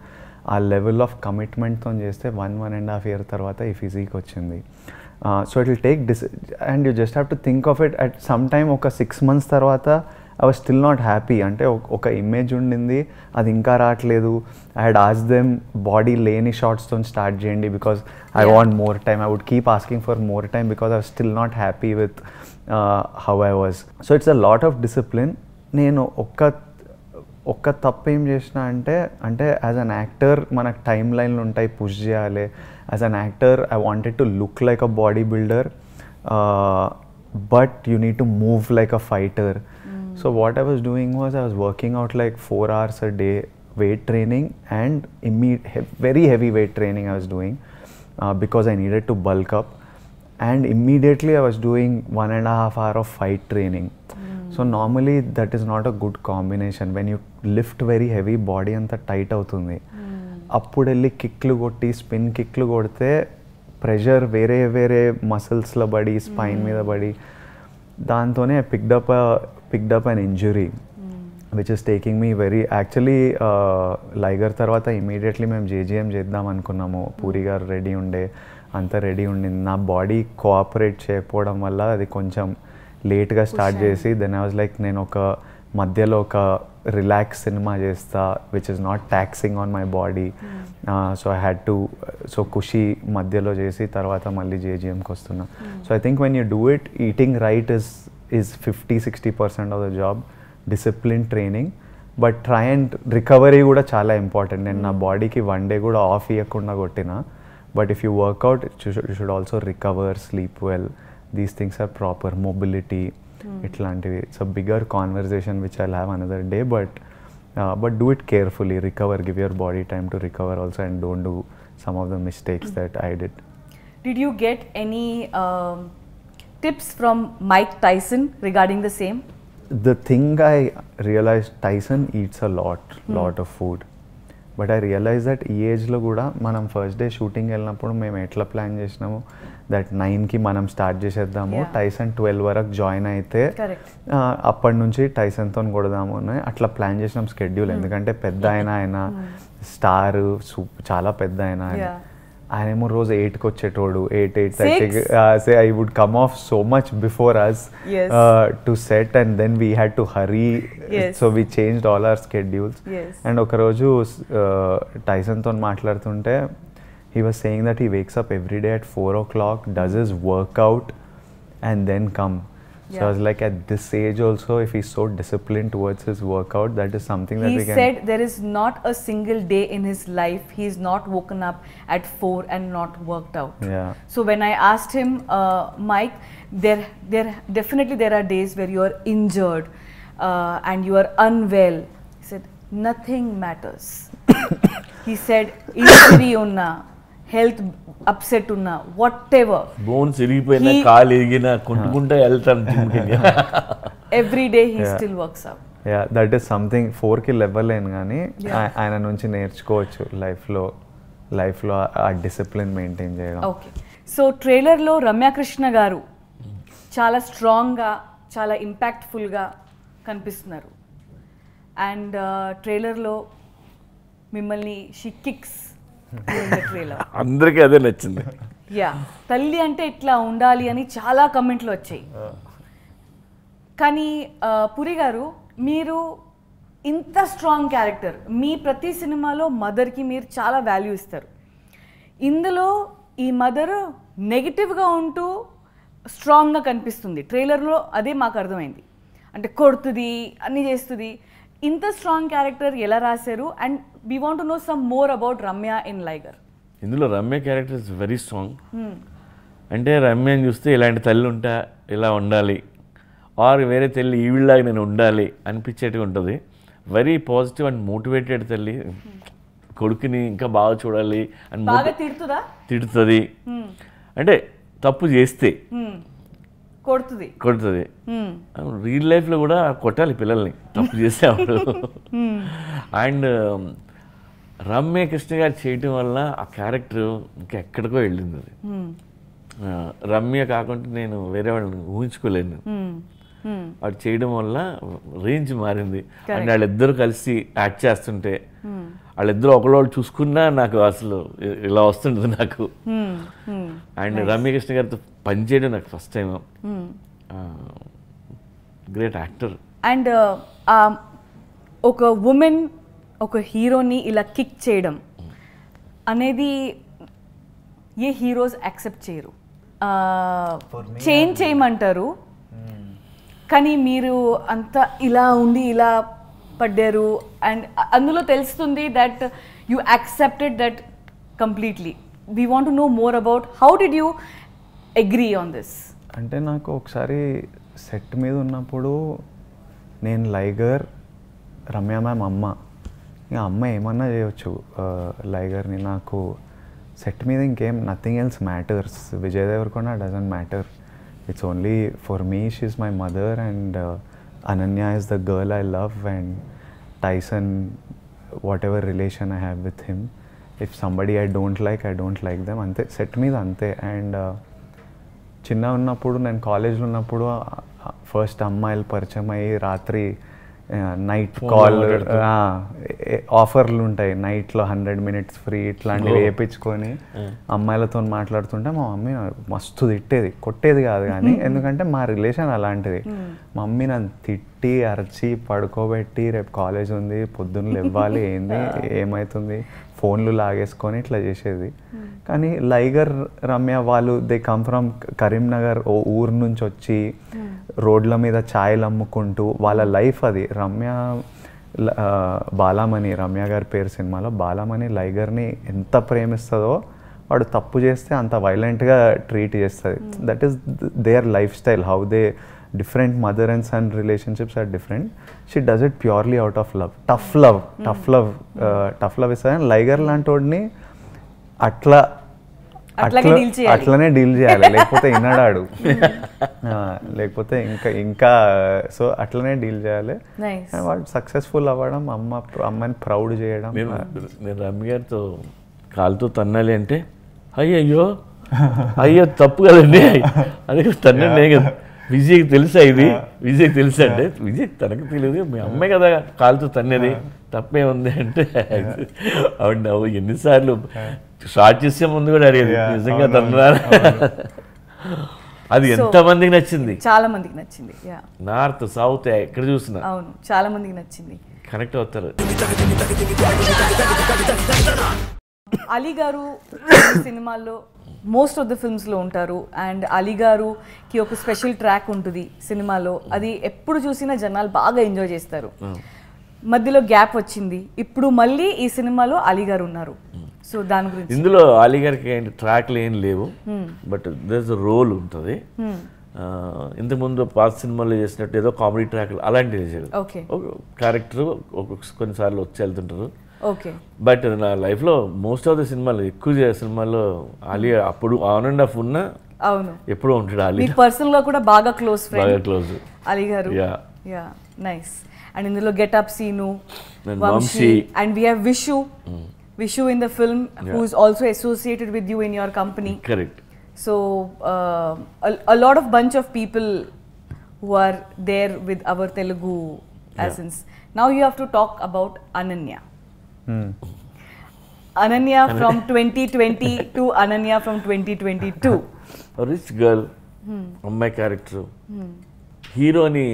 ఆ లెవెల్ ఆఫ్ కమిట్మెంట్తో చేస్తే 1.5 year తర్వాత ఈ ఫిజిక్ వచ్చింది. So it will take and you just have to think of it at some time ఒక 6 months తర్వాత I was still not happy. అంటే ఒక ఇమేజ్ ఉండింది, అది ఇంకా రావట్లేదు. I had ask them body లేని షార్ట్స్తో స్టార్ట్ చేయండి because I want more time. I would keep asking for more time because I was still not happy with how I was. So it's a lot of discipline. నేను ఒక్క తప్పు ఏం చేసిన అంటే యాజ్ అన్ యాక్టర్ మనకు టైమ్ లైన్లు ఉంటాయి, పుష్ చేయాలి. As an actor I wanted to look like a body builder, but you need to move like a fighter. So what I was doing was I was working out like 4 hours a day weight training and very heavy weight training I was doing because I needed to bulk up, and immediately I was doing 1.5 hours of fight training. So normally that is not a good combination. When you lift very heavy, body anta tight avutundi. Appudu elli kicklu kotti spin kicklu kodte pressure వేరే muscles la badi spine మీద badi దాంతోనే I picked up an injury which is taking me very actually లైగర్ తర్వాత ఇమీడియట్లీ మేము JGM చేద్దాం అనుకున్నాము. పూరి గారు రెడీ ఉండే, అంతా రెడీ ఉండింది. నా బాడీ కోఆపరేట్ చేయకపోవడం వల్ల అది కొంచెం లేట్గా స్టార్ట్ చేసి దెన్ ఐ వాజ్ లైక్ నేను ఒక మధ్యలో ఒక రిలాక్స్ సినిమా చేస్తా which is not taxing on my body. So I had to Kushi మధ్యలో చేసి తర్వాత మళ్ళీ JGMకి వస్తున్నా. So I think when you do it, eating right is 50-60% of the job, discipline training, but try and recovery kuda chala important. నేను నా బాడీకి 1 day కూడా ఆఫ్ ఇవ్వకుండా కొట్టిన, but if you work out you should also recover, sleep well. These things are proper mobility. itlantivi it's a bigger conversation which I'll have another day, but do it carefully, recover, give your body time to recover also, and don't do some of the mistakes that I did. Did you get any tips from Mike Tyson regarding the same? The thing I realized, Tyson eats a lot of food, but I realized that ఈ ఏజ్లో కూడా మనం ఫస్ట్ డే షూటింగ్ వెళ్ళినప్పుడు మేము ఎట్లా ప్లాన్ చేసినాము దట్ 9కి మనం స్టార్ట్ చేసేద్దాము, టైసన్ 12 వరకు జాయిన్ అయితే అప్పటి నుంచి టైసన్తో కొడదాము అని అట్లా ప్లాన్ చేసినాం స్కెడ్యూల్. ఎందుకంటే పెద్ద ఆయన స్టార్ చాలా పెద్ద ఆయనేమో రోజు 8కి వచ్చేటోడు, 8:30. I would come off so much before us to set, and then we had to hurry. So we changed all our schedules. And ఒక రోజు టైసన్తో మాట్లాడుతుంటే he was saying that he wakes up every day at 4 o'clock, does his workout and then come. So I was like, at this age also, if he's so disciplined towards his workout, that is something that we can... He said there is not a single day in his life he's not woken up at 4 and not worked out. So when I asked him, Mike, there definitely there are days where you are injured and you are unwell. He said, nothing matters. He said, injury unna, health upset unna, whatever. Bones irigipoyina, kaal irigina, kuntukunta వెళ్తాను జిమ్కి. Every day he still works out. Yeah, that is something 4కి లెవెల్ అయిన కానీ ఆయన నుంచి నేర్చుకోవచ్చు లైఫ్లో ఆ డిసిప్లిన్ మెయింటైన్ చేయడం. ఓకే, సో ట్రైలర్లో రమ్యకృష్ణ గారు చాలా స్ట్రాంగ్గా, చాలా ఇంపాక్ట్ఫుల్గా కనిపిస్తున్నారు. అండ్ ట్రైలర్లో మిమ్మల్ని షీ కిక్స్ ట్రైలర్, అందరికీ అదే నచ్చింది. తల్లి అంటే ఇట్లా ఉండాలి అని చాలా కమెంట్లు వచ్చాయి. కానీ పురి గారు, మీరు ఇంత స్ట్రాంగ్ క్యారెక్టర్, మీ ప్రతి సినిమాలో మదర్కి మీరు చాలా వాల్యూ ఇస్తారు. ఇందులో ఈ మదర్ నెగిటివ్గా ఉంటూ స్ట్రాంగ్గా కనిపిస్తుంది. ట్రైలర్లో అదే మాకు అర్థమైంది. అంటే కొడుతుంది, అన్నీ చేస్తుంది. ఇంత స్ట్రాంగ్ క్యారెక్టర్ ఎలా రాశారు? And we want to know some more about Ramya in Liger. ఇందులో Ramya character is very strong. అంటే రమ్యని చూస్తే ఇలాంటి తల్లి ఉంటా, ఇలా ఉండాలి, ఆర్ వేరే తల్లి ఈవిళ్ళలాగా నేను ఉండాలి అనిపించేట్టుగా ఉంటుంది. వెరీ పాజిటివ్ అండ్ మోటివేటెడ్ తల్లి. కొడుకుని ఇంకా బాగా చూడాలి అని తిడుతుంది. అంటే తప్పు చేస్తే కొడుతుంది. రియల్ లైఫ్లో కూడా కొట్టాలి పిల్లల్ని తప్పు చేసేవాళ్ళు. అండ్ రమ్య కృష్ణ గారు చేయటం వల్ల ఆ క్యారెక్టర్ ఇంకా ఎక్కడికో వెళ్ళింది. అది రమ్య కాకుండా నేను వేరే వాళ్ళని ఊహించుకోలేను. అది చేయడం వల్ల రేంజ్ మారింది. అండ్ వాళ్ళిద్దరూ కలిసి యాక్ట్ చేస్తుంటే వాళ్ళిద్దరూ ఒకళ్ళు చూసుకున్నా నాకు అసలు ఇలా వస్తుంటుంది నాకు. అండ్ రమ్యకృష్ణ గారితో పనిచేయడం నాకు first time. Great actor. And ఒక ఉమెన్ ఒక హీరోని ఇలా కిక్ చేయడం అనేది ఏ హీరోస్ యాక్సెప్ట్ చేయరు. చేంజ్ చేయమంటారు కానీ మీరు అంతా ఇలా ఉండి ఇలా పడ్డారు అండ్ అందులో తెలుస్తుంది that you accepted that completely. We want to know more about how did you agree on this? అంటే నాకు ఒకసారి సెట్ మీద ఉన్నప్పుడు నేను లైగర్, రమ్య మ్యామ్ అమ్మ, ఇక అమ్మ ఏమన్నా చేయొచ్చు లైగర్ని. నాకు సెట్ మీద ఇంకేం nothing else matters. Vijay Deverakonda doesn't matter. It's only for me, she's my mother and Ananya is the girl I love and Tyson, whatever relation I have with him. If somebody I don't like them. Ante set meeda ante. And చిన్న ఉన్నప్పుడు నేను కాలేజ్లో ఉన్నప్పుడు ఫస్ట్ అమ్మాయిలు పరిచయం అయ్యి రాత్రి నైట్ కాల్ ఆఫర్లు ఉంటాయి, నైట్లో 100 minutes ఫ్రీ ఇట్లాంటివి వేయించుకొని అమ్మాయిలతో మాట్లాడుతుంటే మా మమ్మీ మస్తు తిట్టేది, కొట్టేది కాదు కానీ, ఎందుకంటే మా రిలేషన్ అలాంటిది. మా మమ్మీ నన్ను తిట్టి అరచి పడుకోబెట్టి రేపు కాలేజ్ ఉంది పొద్దున్న లేవ్వాలి ఏంది ఏమవుతుంది ఫోన్లు లాగేసుకొని ఇట్లా చేసేది. కానీ లైగర్ రమ్య వాళ్ళు దే కమ్ ఫ్రమ్ కరీంనగర్, ఓ ఊరు నుంచి వచ్చి రోడ్ల మీద ఛాయలు అమ్ముకుంటూ వాళ్ళ లైఫ్ అది. రమ్య బాలామణి, రమ్య గారి పేరు సినిమాలో బాలామణి లైగర్ని ఎంత ప్రేమిస్తుందో, వాడు తప్పు చేస్తే అంత వైలెంట్గా ట్రీట్ చేస్తుంది. That is their life style. How they different mother and son relationships are different. She does it purely out of love. Tough love is saying liger లాంటోడిని అట్లనే డీల్ చేయాలి, లేకపోతే వినడాడు, లేకపోతే ఇంకా సో అట్లనే డీల్ చేయాలి. వాడు సక్సెస్ఫుల్ అవ్వడం, అమ్మని ప్రౌడ్ చేయడం. నేను రమ్య గారితో కాలుతో తన్నాలి అంటే అయ్యో తప్పు కదండి, అదే తన్నండి కదా. విజయ్కి తెలుసా ఇది, విజయ్కి తెలుసా అంటే విజయ్ తనకు తెలియదు, మీ అమ్మాయి కదా కాలుతో తన్నేది, తప్పే ఉంది అంటే అవును నవ్వు. ఎన్నిసార్లు షార్ట్ చేసే ముందు కూడా అడిగేది నిజంగా తన్నరా. అది ఎంతమందికి నచ్చింది? చాలా మందికి నచ్చింది. నార్త్ సౌత్ ఎక్కడ చూసినా అవును చాలా మందికి నచ్చింది, కనెక్ట్ అవుతారు. అలీ గారు సినిమాల్లో మోస్ట్ ఆఫ్ ద ఫిల్మ్స్లో ఉంటారు అండ్ అలీ గారుకి ఒక స్పెషల్ ట్రాక్ ఉంటుంది సినిమాలో, అది ఎప్పుడు చూసినా జనాలు బాగా ఎంజాయ్ చేస్తారు. మధ్యలో గ్యాప్ వచ్చింది, ఇప్పుడు మళ్ళీ ఈ సినిమాలో అలీ గారు ఉన్నారు. సో దాని గురించి ఇందులో అలీ గారికి ట్రాక్లు ఏం లేవు, బట్ దేర్ రోల్ ఉంటుంది. ఇంతకుముందు పాత సినిమాలో చేసినట్టు ఏదో కామెడీ ట్రాక్లు అలాంటివి చేశారు. క్యారెక్టర్ కొన్నిసార్లు వచ్చి వెళ్తుంటారు. బట్ నా లైఫ్లో మోస్ట్ ఆఫ్ ద సినిమాలు ఎక్కువ సినిమాల్లో అలీ అప్పుడు ఆన్ అండ్ ఆఫ్ ఉన్నా ఎప్పుడూ ఉంటాడు. అలీ పర్సనల్ గా కూడా బాగా close Ali garu. Nice. And ఇందులో getup Seenu, Vamshi, and we have Vishu in the film who is also associated with you in your company. Correct. So a lot of bunch of people who are there with our Telugu essence. Now you have to talk about Ananya. Ananya from 2020 to Ananya from 2022. A rich girl, అమ్మాయి క్యారెక్టర్, హీరోని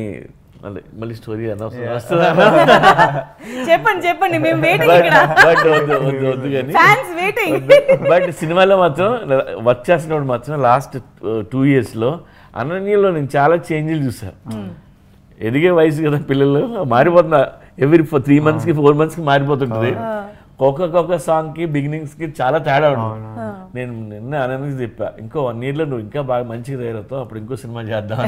మళ్ళీ స్టోరీ చెప్పండి మేము వెయిటింగ్ ఇక్కడ. వద్దు కానీ ఫ్యాన్స్ వెయిటింగ్. బట్ సినిమాలో మాత్రం వర్క్ చేసినప్పుడు మాత్రం లాస్ట్ 2 yearsలో అనన్యలో నేను చాలా చేంజ్లు చూసాను. ఎదిగే వయసు కదా పిల్లలు, మారిపోతున్నా ఎవ్రీ 3 monthsకి 4 monthsకి మారిపోతుంటుంది. ఒక్కొక్క సాంగ్కి బిగినింగ్స్కి చాలా తేడా ఉంటుంది. నేను నిన్న అనన్యకి చెప్పా, ఇంకో 1 yearలో నువ్వు ఇంకా బాగా మంచిగా తయారవుతావు, అప్పుడు ఇంకో సినిమా చేద్దాం.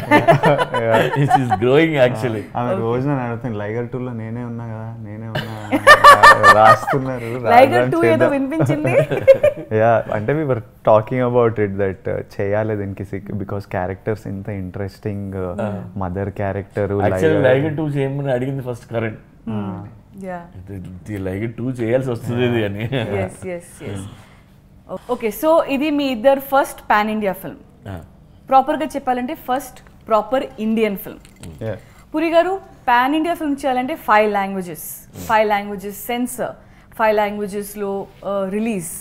Growing actually. ఆమె రోజు నన్ను అడుగుతుంది లైగర్ 2లో నేనే ఉన్నా కదా, నేనే ఉన్నా రాస్తున్నారు. అంటే we were talking about it that చేయాలి దీనికి, బికాస్ క్యారెక్టర్స్ ఇంత ఇంట్రెస్టింగ్. మదర్ క్యారెక్టర్ లైగర్ 2 చేయమని అడిగింది ఫస్ట్ కరణ్. లైగర్ 2 చేయాల్సి వస్తుంది అని. ఓకే, సో ఇది మీ ఇద్దరు ఫస్ట్ పాన్ ఇండియా ఫిల్మ్. ప్రాపర్గా చెప్పాలంటే first proper Indian film. Puri garu pan India film చేయాలంటే 5 languages సెన్సర్, 5 languagesలో release,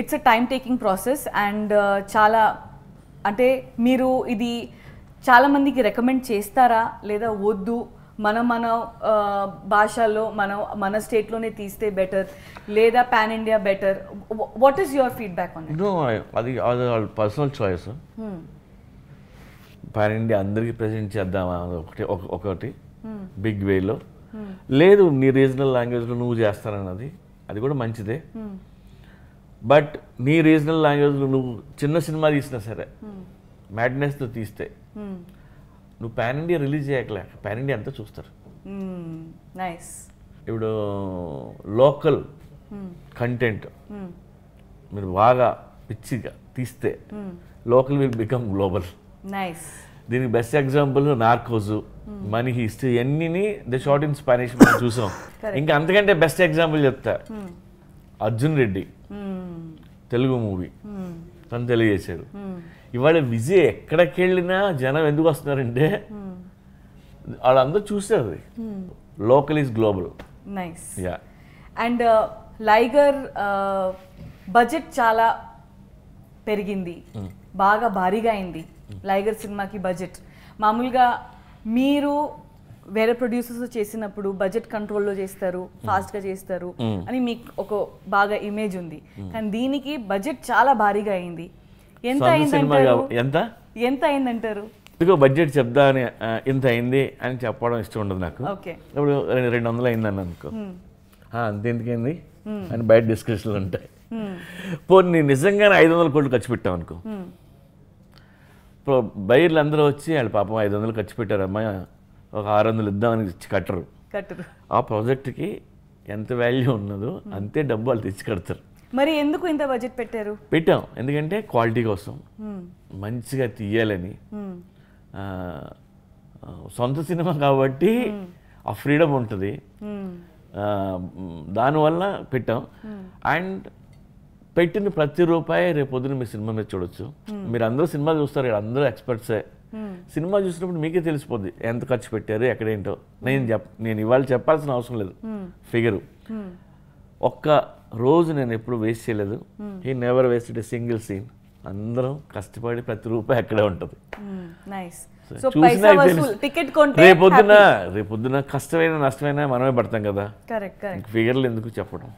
it's a time taking process and చాలా అంటే మీరు ఇది చాలామందికి రికమెండ్ చేస్తారా లేదా వద్దు మన భాషల్లో మన స్టేట్లోనే తీస్తే బెటర్ లేదా pan India better what is your feedback on it? అది వాళ్ళ పర్సనల్ చాయిస్. పాన్ ఇండియా అందరికీ ప్రజెంట్ చేద్దామా ఒకటి బిగ్ వేలో, లేదు నీ రీజనల్ లాంగ్వేజ్లో నువ్వు చేస్తానన్నది అది కూడా మంచిదే. బట్ నీ రీజనల్ లాంగ్వేజ్లో నువ్వు చిన్న సినిమా తీసినా సరే మ్యాడ్నెస్తో తీస్తే నువ్వు పాన్ ఇండియా రిలీజ్ చేయకలేక పాన్ ఇండియా అంతా చూస్తారు. నైస్. ఇప్పుడు లోకల్ కంటెంట్ మీరు బాగా పిచ్చిగా తీస్తే local will become global. Nice. దీనికి best example Narcos, Money Heist ఇవన్నీ ద షార్ట్ ఇన్ స్పానిష్ మనం చూసాం. ఇంకా అంతకంటే బెస్ట్ ఎగ్జాంపుల్ చెప్తా, అర్జున్ రెడ్డి తెలుగు మూవీ తను తెలియజేశాడు. ఇవాళ విజయ్ ఎక్కడికి వెళ్ళినా జనం ఎందుకు వస్తున్నారంటే వాళ్ళందరూ చూస్తారు. Local is global. Nice. Yeah. And Liger budget చాలా పెరిగింది, బాగా భారీగా అయింది లైగర్ సినిమాకి బడ్జెట్. మామూలుగా మీరు వేరే ప్రొడ్యూసర్స్ చేసినప్పుడు బడ్జెట్ కంట్రోల్లో చేస్తారు, ఫాస్ట్గా చేస్తారు అని మీకు ఒక బాగా ఇమేజ్ ఉంది. కానీ దీనికి బడ్జెట్ చాలా భారీగా అయింది. ఎంత అయిందంటారు? ఇదిగో బడ్జెట్ చెప్దా అని ఇంత అయింది అని చెప్పడం ఇష్టం ఉండదు నాకు. ఇప్పుడు 200 అయిందని అనుకో, అంతే ఎందుకైంది అని బయట డిస్కషన్లు ఉంటాయి. పోనీ నిజంగానే 500 కోట్లు ఖర్చు పెట్టాం అనుకో, ఇప్పుడు బయర్లు అందరూ వచ్చి వాళ్ళు పాపం 500 ఖర్చు పెట్టారమ్మా ఒక 600 ఇద్దామని కట్టరు. ఆ ప్రాజెక్ట్కి ఎంత వాల్యూ ఉన్నదో అంతే డబ్బు వాళ్ళు తెచ్చి కడతారు. మరి ఎందుకు ఇంత బడ్జెట్ పెట్టాం? ఎందుకంటే క్వాలిటీ కోసం, మంచిగా తీయాలని. సొంత సినిమా కాబట్టి ఆ ఫ్రీడమ్ ఉంటుంది, దానివల్ల పెట్టాం. అండ్ పెట్టిన ప్రతి రూపాయి రేపు పొద్దున మీ సినిమా మీద చూడొచ్చు. మీరు అందరూ సినిమా చూస్తారు, అందరూ ఎక్స్పర్ట్సే. సినిమా చూసినప్పుడు మీకే తెలిసిపోద్ది ఎంత ఖర్చు పెట్టారు ఎక్కడేంటో. నేను ఇవాళ చెప్పాల్సిన అవసరం లేదు ఫిగరు. ఒక్క రోజు నేను ఎప్పుడు వేస్ట్ చేయలేదు. He never wasted a single scene. అందరం కష్టపడి ప్రతి రూపాయి అక్కడే ఉంటుంది. రేపొద్దున కష్టమైన నష్టమైనా మనమే పడతాం కదా. ఫిగర్లు ఎందుకు చెప్పడం,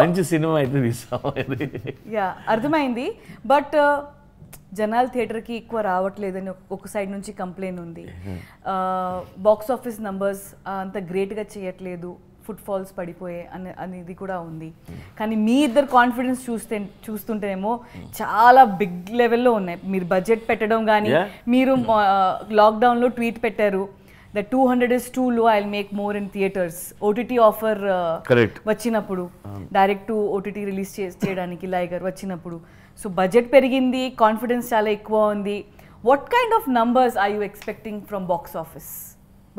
మంచి సినిమా అయితే తీసాం. అర్థమైంది. బట్ జనాలు థియేటర్కి ఎక్కువ రావట్లేదని ఒక సైడ్ నుంచి కంప్లైంట్ ఉంది. బాక్స్ ఆఫీస్ నంబర్స్ అంత గ్రేట్గా చేయట్లేదు, ఫుట్ ఫాల్స్ పడిపోయే అనేది కూడా ఉంది. కానీ మీ ఇద్దరు కాన్ఫిడెన్స్ చూస్తుంటేనేమో చాలా బిగ్ లెవెల్లో ఉన్నాయి. మీరు బడ్జెట్ పెట్టడం కానీ, మీరు లాక్డౌన్లో ట్వీట్ పెట్టారు that 200 is too low, I'll make more in theaters. OTT offer వచ్చినప్పుడు, డైరెక్ట్ టు OTT రిలీజ్ చేయడానికి లైగర్ వచ్చినప్పుడు. సో బడ్జెట్ పెరిగింది, కాన్ఫిడెన్స్ చాలా ఎక్కువ ఉంది. What kind of numbers are you expecting from box office?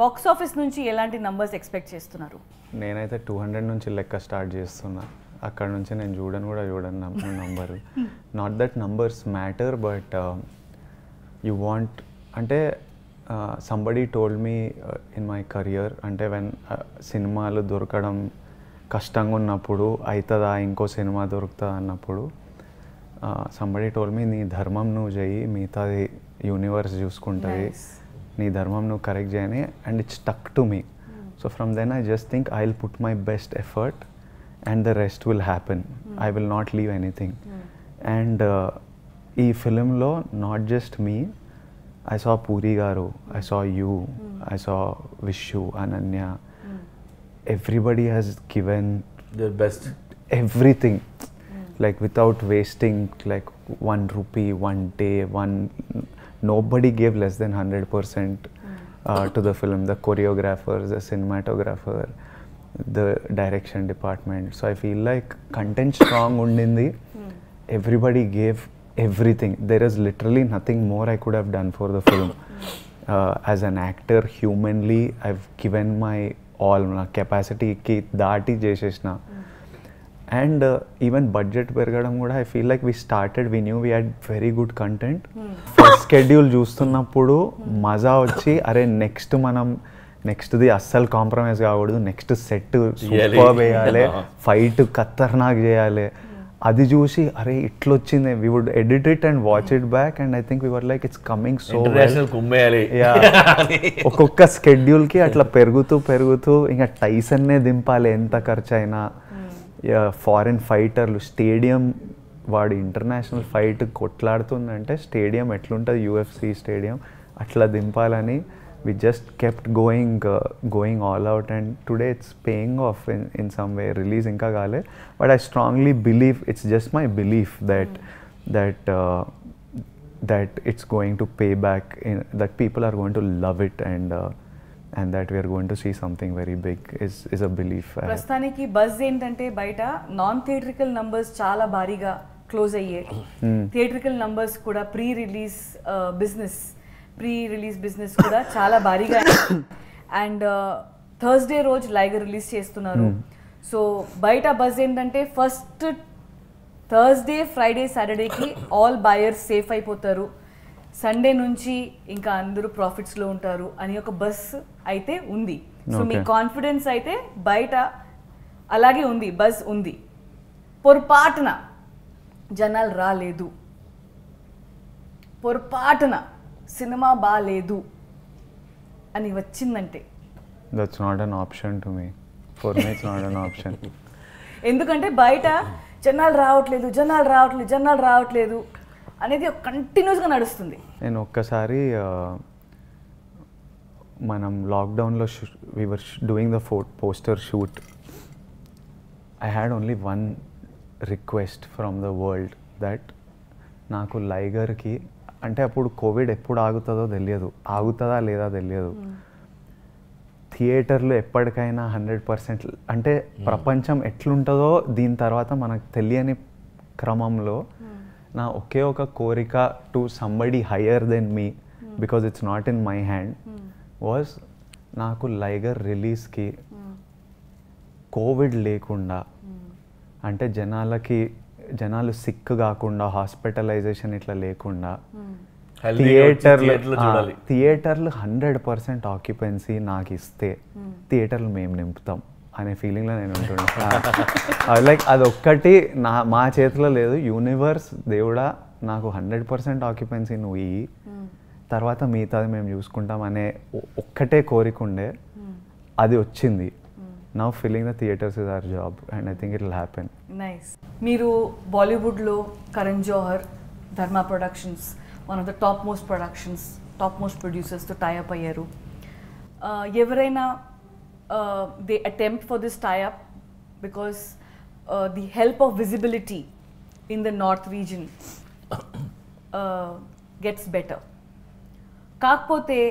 Box office నుంచి ఎలాంటి నంబర్స్ ఎక్స్పెక్ట్ చేస్తున్నారు? నేనైతే 200 నుంచి లెక్క స్టార్ట్ చేస్తున్నా. అక్కడ నుంచి నేను చూడను number. Not that numbers matter, but you want అంటే somebody told me in my career, అంటే when సినిమాలు దొరకడం కష్టంగా ఉన్నప్పుడు, అవుతుందా ఇంకో సినిమా దొరుకుతుందా అన్నప్పుడు, somebody told me నీ ధర్మం నువ్వు చెయ్యి, మిగతాది యూనివర్స్ చూసుకుంటుంది, నీ ధర్మం నువ్వు కరెక్ట్ చేయని. And it stuck to me. So from then I just think I will put my best effort and the rest will happen. I will not leave anything. And ఈ ఫిలింలో not just me, I saw Puri Garu, I saw you, I saw Vishu, Ananya. Everybody has given their best, everything, like without wasting like 1 rupee, 1 day, nobody gave less than 100% to the film. The choreographers, the cinematographer, the direction department. So I feel like content strong undindi. Everybody gave everything. There is literally nothing more I could have done for the film. As an actor, humanly, I've given my all. Na capacity ki daati chesesna. And even budget pergadam kuda, I feel like we knew we had very good content. First schedule చూస్తున్నప్పుడు మజా వచ్చి, అరే నెక్స్ట్ మనం నెక్స్ట్ది అస్సలు కాంప్రమైజ్ కాకూడదు, నెక్స్ట్ సెట్ సూపర్ వేయాలి, ఫైట్ ఖతర్నాక్ చేయాలి. అది చూసి అరే ఇట్లొచ్చింది, we would edit it and watch it back and I think we were like it's coming so ఒక్కొక్క స్కెడ్యూల్కి అట్లా పెరుగుతూ ఇంకా టైసన్నే దింపాలి ఎంత ఖర్చు అయినా. ఫారిన్ ఫైటర్లు స్టేడియం, వాడు ఇంటర్నేషనల్ ఫైట్ కొట్లాడుతుందంటే స్టేడియం ఎట్లుంటుంది UFC స్టేడియం అట్లా దింపాలని we just kept going all out and today it's paying off in some way. Release inka gaale, but I strongly believe, it's just my belief that it's going to pay back, that people are going to love it and that we are going to see something very big is a belief. ప్రస్తుతానికి బజ్ ఏంటంటే బయట నాన్ థియేట్రికల్ నంబర్స్ చాలా భారీగా క్లోజ్ అయ్యాయి. థియేట్రికల్ నంబర్స్ కూడా ప్రీ రిలీజ్ బిజినెస్ కూడా చాలా భారీగా. అండ్ థర్స్డే రోజు లైగర్ రిలీజ్ చేస్తున్నారు. సో బయట బజ్ ఏంటంటే ఫస్ట్ థర్స్డే, ఫ్రైడే, సాటర్డేకి ఆల్ బయర్స్ సేఫ్ అయిపోతారు, సండే నుంచి ఇంకా అందరూ ప్రాఫిట్స్లో ఉంటారు అని ఒక బస్ అయితే ఉంది. సో మీ కాన్ఫిడెన్స్ అయితే బయట అలాగే ఉంది, బజ్ ఉంది. పొరపాటున జనాలు రాలేదు, పొరపాటున సినిమా బాలేదు అని వచ్చిందంటే that's not an option to me. For me it's not an option. ఎందుకంటే బయట జనాలు రావట్లేదు అనేది కంటిన్యూస్గా నడుస్తుంది. నేను ఒక్కసారి మనం లాక్డౌన్లో we were doing the poster shoot. I had only one request from the world that నాకు లైగర్కి, అంటే అప్పుడు కోవిడ్ ఎప్పుడు ఆగుతుందో తెలియదు, ఆగుతుందా లేదా తెలియదు, థియేటర్లు ఎప్పటికైనా 100%, అంటే ప్రపంచం ఎట్లుంటుందో దీని తర్వాత మనకు తెలియని క్రమంలో నా ఒకే ఒక కోరిక to somebody higher than me, because it's not in my hand, was నాకు లైగర్ రిలీజ్కి కోవిడ్ లేకుండా, అంటే జనాలు సిక్ కాకుండా, హాస్పిటలైజేషన్ ఇట్లా లేకుండా, థియేటర్లు 100% ఆక్యుపెన్సీ నాకు ఇస్తే థియేటర్లు మేము నింపుతాం అనే ఫీలింగ్లో నేను ఉంటున్నాను. లైక్ అదొక్కటి మా చేతిలో లేదు. యూనివర్స్ దేవుడా నాకు 100% ఆక్యుపెన్సీ నువ్వు ఇయ్యి, తర్వాత మిగతాది మేము చూసుకుంటాం అనే ఒక్కటే కోరిక ఉండే, అది వచ్చింది. Now filling the theatres is our job and I think it will happen. Nice. మీరు బాలీవుడ్లో Karan Johar, Dharma Productions, one of the top most ప్రొడ్యూసర్స్తో టైఅప్ అయ్యారు. ఎవరైనా they attempt for this tie up because the help of visibility in the north region gets better. కాకపోతే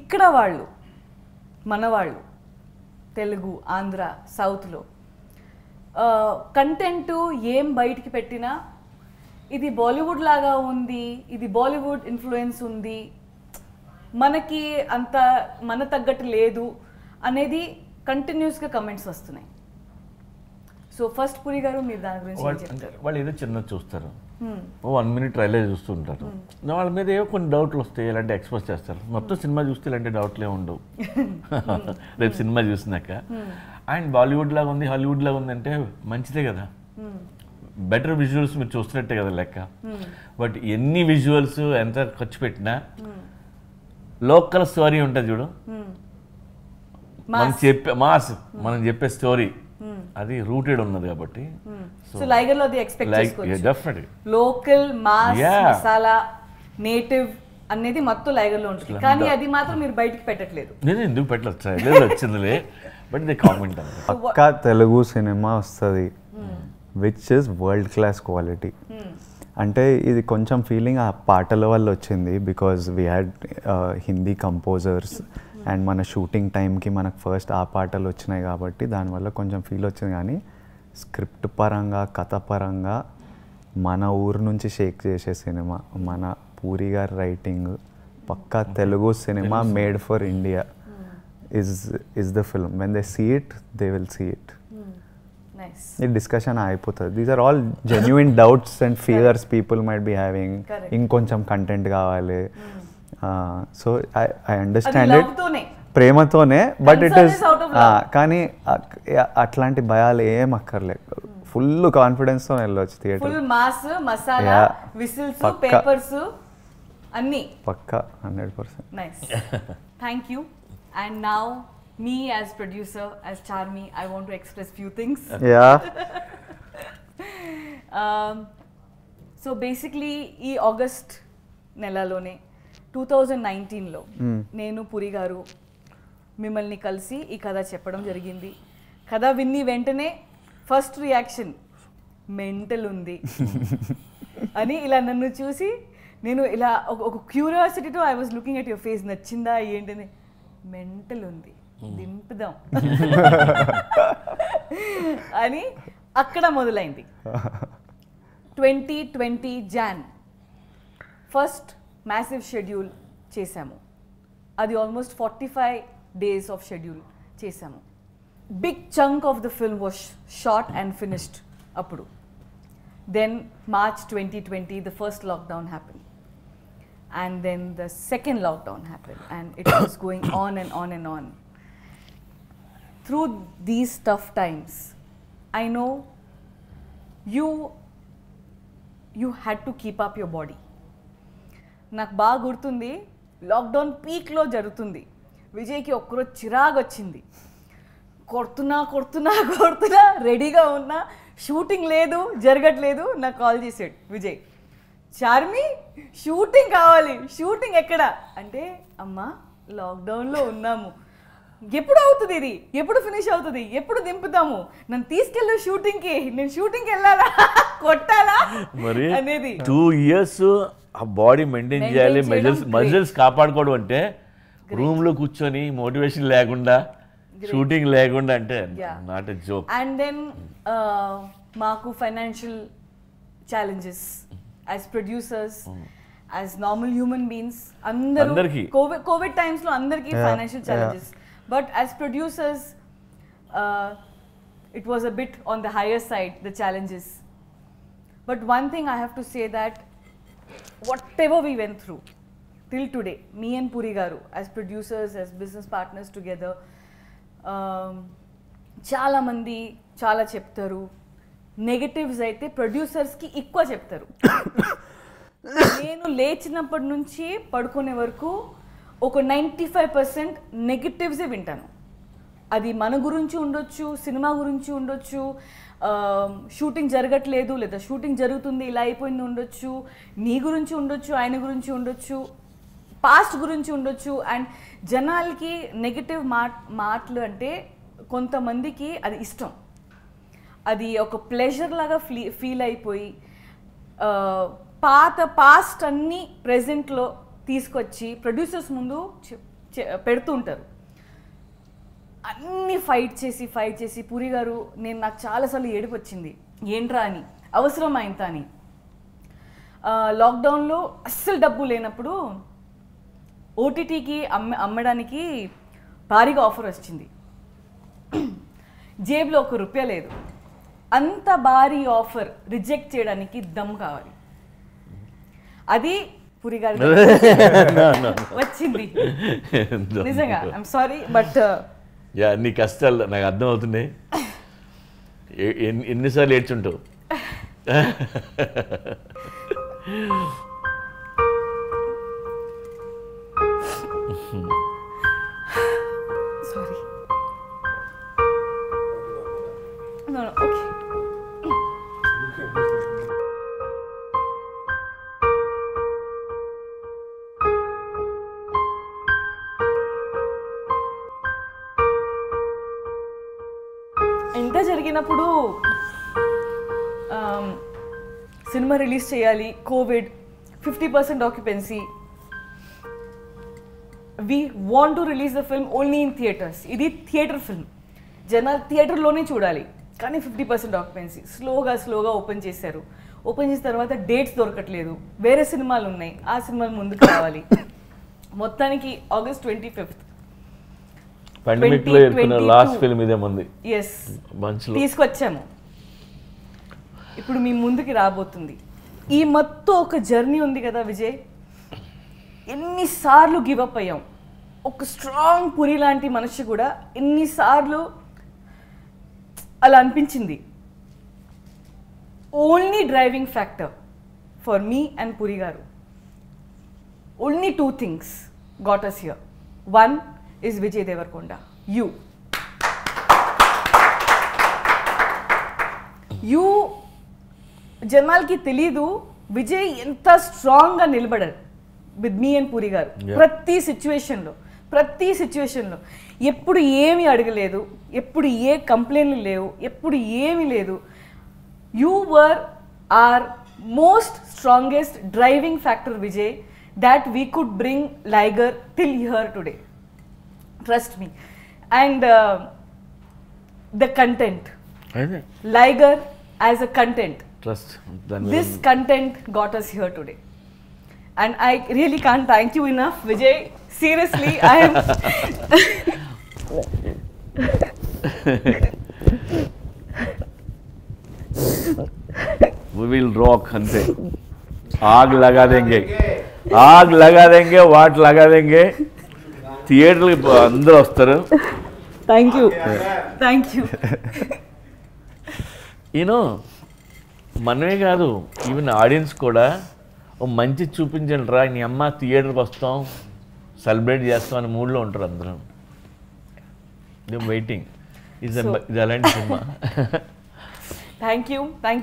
ఇక్కడ మన వాళ్ళు తెలుగు, ఆంధ్ర, సౌత్లో కంటెంట్ ఏం బయటికి పెట్టినా ఇది బాలీవుడ్ లాగా ఉంది, ఇది బాలీవుడ్ ఇన్ఫ్లుయెన్స్ ఉంది, మనకి అంత మన తగ్గట్టు లేదు అనేది కంటిన్యూస్గా కమెంట్స్ వస్తున్నాయి. సో ఫస్ట్ పురి గారు మీరు దాని గురించి చెప్తారు. వాళ్ళు ఏదో చిన్న చూస్తారు, 1 minute ట్రైలర్ చూస్తుంటారు, వాళ్ళ మీద ఏవో కొన్ని డౌట్లు వస్తాయి, ఇలాంటి ఎక్స్పోజ్ చేస్తారు. మొత్తం సినిమా చూస్తే ఇలాంటి డౌట్లే ఉండవు రేపు సినిమా చూసినాక. అండ్ బాలీవుడ్ లాగా ఉంది, హాలీవుడ్ లాగా ఉంది అంటే మంచిదే కదా, బెటర్ విజువల్స్ మీరు చూస్తున్నట్టే కదా లెక్క. బట్ ఎన్ని విజువల్స్ ఎంత ఖర్చు పెట్టినా లోకల్ స్టోరీ ఉంటుంది చూడు, మనం చెప్పే స్టోరీ అది రూటెడ్ ఉన్నది కాబట్టి లోకల్ మాస్ మసాలా నేటివ్ అనేది మొత్తం లైగర్ లో ఉంటుంది, కానీ అది మాత్రం మీరు బయటికి పెట్టట్లేదు. నేను ఎందుకు పెట్టలేదు, వచ్చిందిలే, బట్ దే కామెంట్ పక్కా తెలుగు సినిమా వస్తుంది which is world class quality. అంటే ఇది కొంచెం ఫీలింగ్ ఆ పాటల వల్ల వచ్చింది, because we had Hindi composers and మన షూటింగ్ టైంకి మనకు ఫస్ట్ ఆ పాటలు వచ్చినాయి కాబట్టి దానివల్ల కొంచెం ఫీల్ వచ్చింది. కానీ స్క్రిప్ట్ పరంగా, కథ పరంగా మన ఊరు నుంచి షేక్ చేసే సినిమా, మన పూరి గారి రైటింగ్, పక్కా తెలుగు సినిమా made for India is the film. When they see it, they will see it. Nice. ఈ డిస్కషన్ అయిపోతుంది. These are all genuine doubts and fears people might be having. ఇంకొంచెం కంటెంట్ కావాలి. So I understand it. ప్రేమతోనే but it Concern is is out of love. కానీ అట్లాంటి భయాలు ఏం అక్కర్లేదు ఫుల్ కాన్ఫిడెన్స్తో వెళ్ళొచ్చు theatre full mass masala Yeah. Whistles పక్కా. పేపర్స్ అన్నీ పక్కా 100%. Nice thank you and now me as producer as Charmi I want to express few things yeah so basically ఈ ఆగస్ట్ నెలలోనే 2019లో నేను పురి గారు మిమ్మల్ని కలిసి ఈ కథ చెప్పడం జరిగింది. కథ విన్ని వెంటనే ఫస్ట్ రియాక్షన్ మెంటల్ ఉంది అని ఇలా నన్ను చూసి నేను ఇలా ఒక క్యూరియాసిటీతో I was looking at your face నచ్చిందా ఏంటని మెంటల్ ఉంది దింపుదాం అని అక్కడ మొదలైంది. 2020 జాన్ ఫస్ట్ మ్యాసివ్ షెడ్యూల్ చేశాము. అది ఆల్మోస్ట్ 45 డేస్ ఆఫ్ షెడ్యూల్ చేశాము. Big chunk of the film was shot and finished అప్పుడు. Then March 2020 the first lockdown happen and then the second lockdown happen and it was going on and on and on. Through these tough times I know you had to keep up your body. నాకు బాగా గుర్తుంది లాక్డౌన్ పీక్లో జరుగుతుంది. విజయ్కి ఒక్కరోజు చిరాకు వచ్చింది. కొడుతున్నా రెడీగా ఉన్నా షూటింగ్ లేదు జరగట్లేదు. నాకు కాల్ చేసాడు విజయ్, చార్మి షూటింగ్ కావాలి. షూటింగ్ ఎక్కడ అంటే అమ్మా లాక్డౌన్లో ఉన్నాము, ఎప్పుడు అవుతుంది ఇది, ఎప్పుడు ఫినిష్ అవుతుంది, ఎప్పుడు దింపుతాము, నన్ను తీసుకెళ్ళు షూటింగ్కి, నేను షూటింగ్కి వెళ్ళాలా కొట్టాలా మరి అనేది. 2 years ఆ బాడీ మెయింటైన్ చేయాలి, మజిల్స్ కాపాడుకోవడం అంటే రూమ్లో కూర్చొని మోటివేషన్ లేకుండా షూటింగ్ లేకుండా అంటే not a joke. And then మాకు financial challenges as producers as normal human beings అందరికీ కోవిడ్ టైమ్స్లో అందరికీ financial challenges. But as producers, it was a bit on the higher side, the challenges. But one thing I have to say that whatever we went through till today, me and Puri Garu, as producers, as business partners together, చాలా మంది చాలా చెప్తారు. నెగటివ్స్ అయితే ప్రొడ్యూసర్స్కి ఎక్కువ చెప్తారు. నేను లేచినప్పటి నుంచి పడుకునే వరకు ఒక 95% నెగటివ్సే వింటాను. అది మన గురించి ఉండొచ్చు, సినిమా గురించి ఉండొచ్చు, షూటింగ్ జరగట్లేదు లేదా షూటింగ్ జరుగుతుంది ఇలా అయిపోయింది ఉండొచ్చు, నీ గురించి ఉండొచ్చు, ఆయన గురించి ఉండొచ్చు, పాస్ట్ గురించి ఉండొచ్చు. అండ్ జనాలకి నెగటివ్ మాటలు అంటే కొంతమందికి అది ఇష్టం, అది ఒక ప్లెజర్ లాగా ఫీల్ అయిపోయి పాస్ట్ అన్నీ ప్రెజెంట్లో తీసుకొచ్చి ప్రొడ్యూసర్స్ ముందు పెడుతూ ఉంటారు. అన్నీ ఫైట్ చేసి పూరి గారు నాకు చాలాసార్లు ఏడుపు వచ్చింది, ఏంట్రా అని, అవసరమా ఇంత అని. లాక్డౌన్లో అస్సలు డబ్బు లేనప్పుడు ఓటీటీకి అమ్మడానికి భారీగా ఆఫర్ వచ్చింది. జేబులో ₹1 లేదు. అంత భారీ ఆఫర్ రిజెక్ట్ చేయడానికి దమ్ కావాలి. అది పూరి గారు వచ్చింది నిజంగా. ఐఎమ్ సారీ బట్ యా నీ కష్టాలు నాకు అర్థం అవుతున్నాయి. ఎన్నిసార్లు ఏడ్చుంటావు. Sorry okay. ఇంత జరిగినప్పుడు సినిమా రిలీజ్ చేయాలి, Covid, 50% occupancy. We want to release the film only in theatres. ఇది థియేటర్ ఫిల్మ్, జనాలు థియేటర్లోనే చూడాలి, కానీ 50% ఆక్యుపెన్సీ. స్లోగా ఓపెన్ చేశారు. ఓపెన్ చేసిన తర్వాత డేట్స్ దొరకట్లేదు, వేరే సినిమాలు ఉన్నాయి, ఆ సినిమాలు ముందుకు రావాలి. మొత్తానికి August 25th పాండమిక్లో ఏర్పడిన లాస్ట్ ఫిల్మ్ ఇదే మంది. ఎస్ తీసుకొచ్చాము. ఇప్పుడు మీ ముందుకి రాబోతుంది. ఈ మొత్తం ఒక జర్నీ ఉంది కదా విజయ్, ఎన్నిసార్లు గివప్ అయ్యాం, ఒక స్ట్రాంగ్ పురి లాంటి మనిషి కూడా ఎన్నిసార్లు అలా అనిపించింది. Only driving factor for me and Puri garu, only 2 things got us here. One is Vijay Devarkonda. You జనాలకి తెలీదు విజయ్ ఎంత స్ట్రాంగ్గా నిలబడారు విత్ మీ అండ్ పురి గారు. ప్రతి సిచ్యువేషన్లో ఎప్పుడు ఏమీ అడగలేదు, ఎప్పుడు ఏ కంప్లైంట్లు లేవు, ఎప్పుడు ఏమీ లేదు. You were are most strongest driving factor Vijay that we could bring Liger till here today. Trust me. And the content. Liger as a content. Trust. This content got us here today. And I really can't thank you enough, Vijay. Seriously, I am... We will rock, Hante. आग लगा देंगे, वाट लगा देंगे. థియేటర్కి అందరూ వస్తారు. Thank you. యూనో మనమే కాదు, ఈవెన్ ఆడియన్స్ కూడా ఓ మంచి చూపించండి రా, నీ అమ్మ థియేటర్కి వస్తాం, సెలబ్రేట్ చేస్తాం అనే మూడ్లో ఉంటారు అందరూ. వెయిటింగ్ ఇది అలాంటి cinema. Thank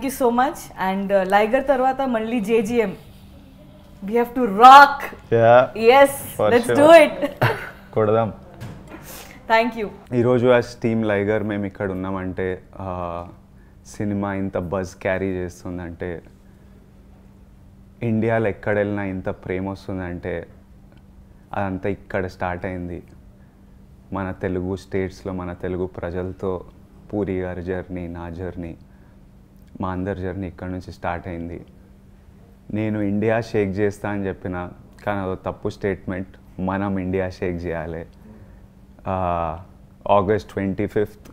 you so much. And Liger తర్వాత మళ్ళీ JGM. We have to rock. Yeah. Yes, let's do it. కొడదాం. Thank you. ఈరోజు యాజ్ టీమ్ లైగర్ మేము ఇక్కడ ఉన్నామంటే సినిమా ఇంత బజ్ క్యారీ చేస్తుందంటే, ఇండియాలో ఎక్కడ వెళ్ళినా ఇంత ప్రేమ వస్తుందంటే అదంతా ఇక్కడ స్టార్ట్ అయింది. మన తెలుగు స్టేట్స్లో మన తెలుగు ప్రజలతో పూరి గారి జర్నీ, నా జర్నీ, మా అందరి జర్నీ ఇక్కడ నుంచి స్టార్ట్ అయింది. నేను ఇండియా షేక్ చేస్తా అని చెప్పిన, కానీ అదో తప్పు స్టేట్మెంట్. మనం ఇండియా షేక్ చేయాలి. August 25th.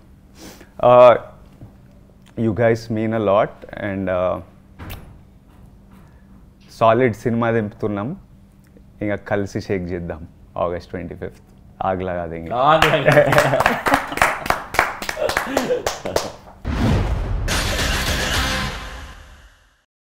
You guys mean a lot and solid cinema దింపుతున్నాం. ఇంకా కలిసి షేక్ చేద్దాం August 25th. ఆగ్ లగా దేంగే.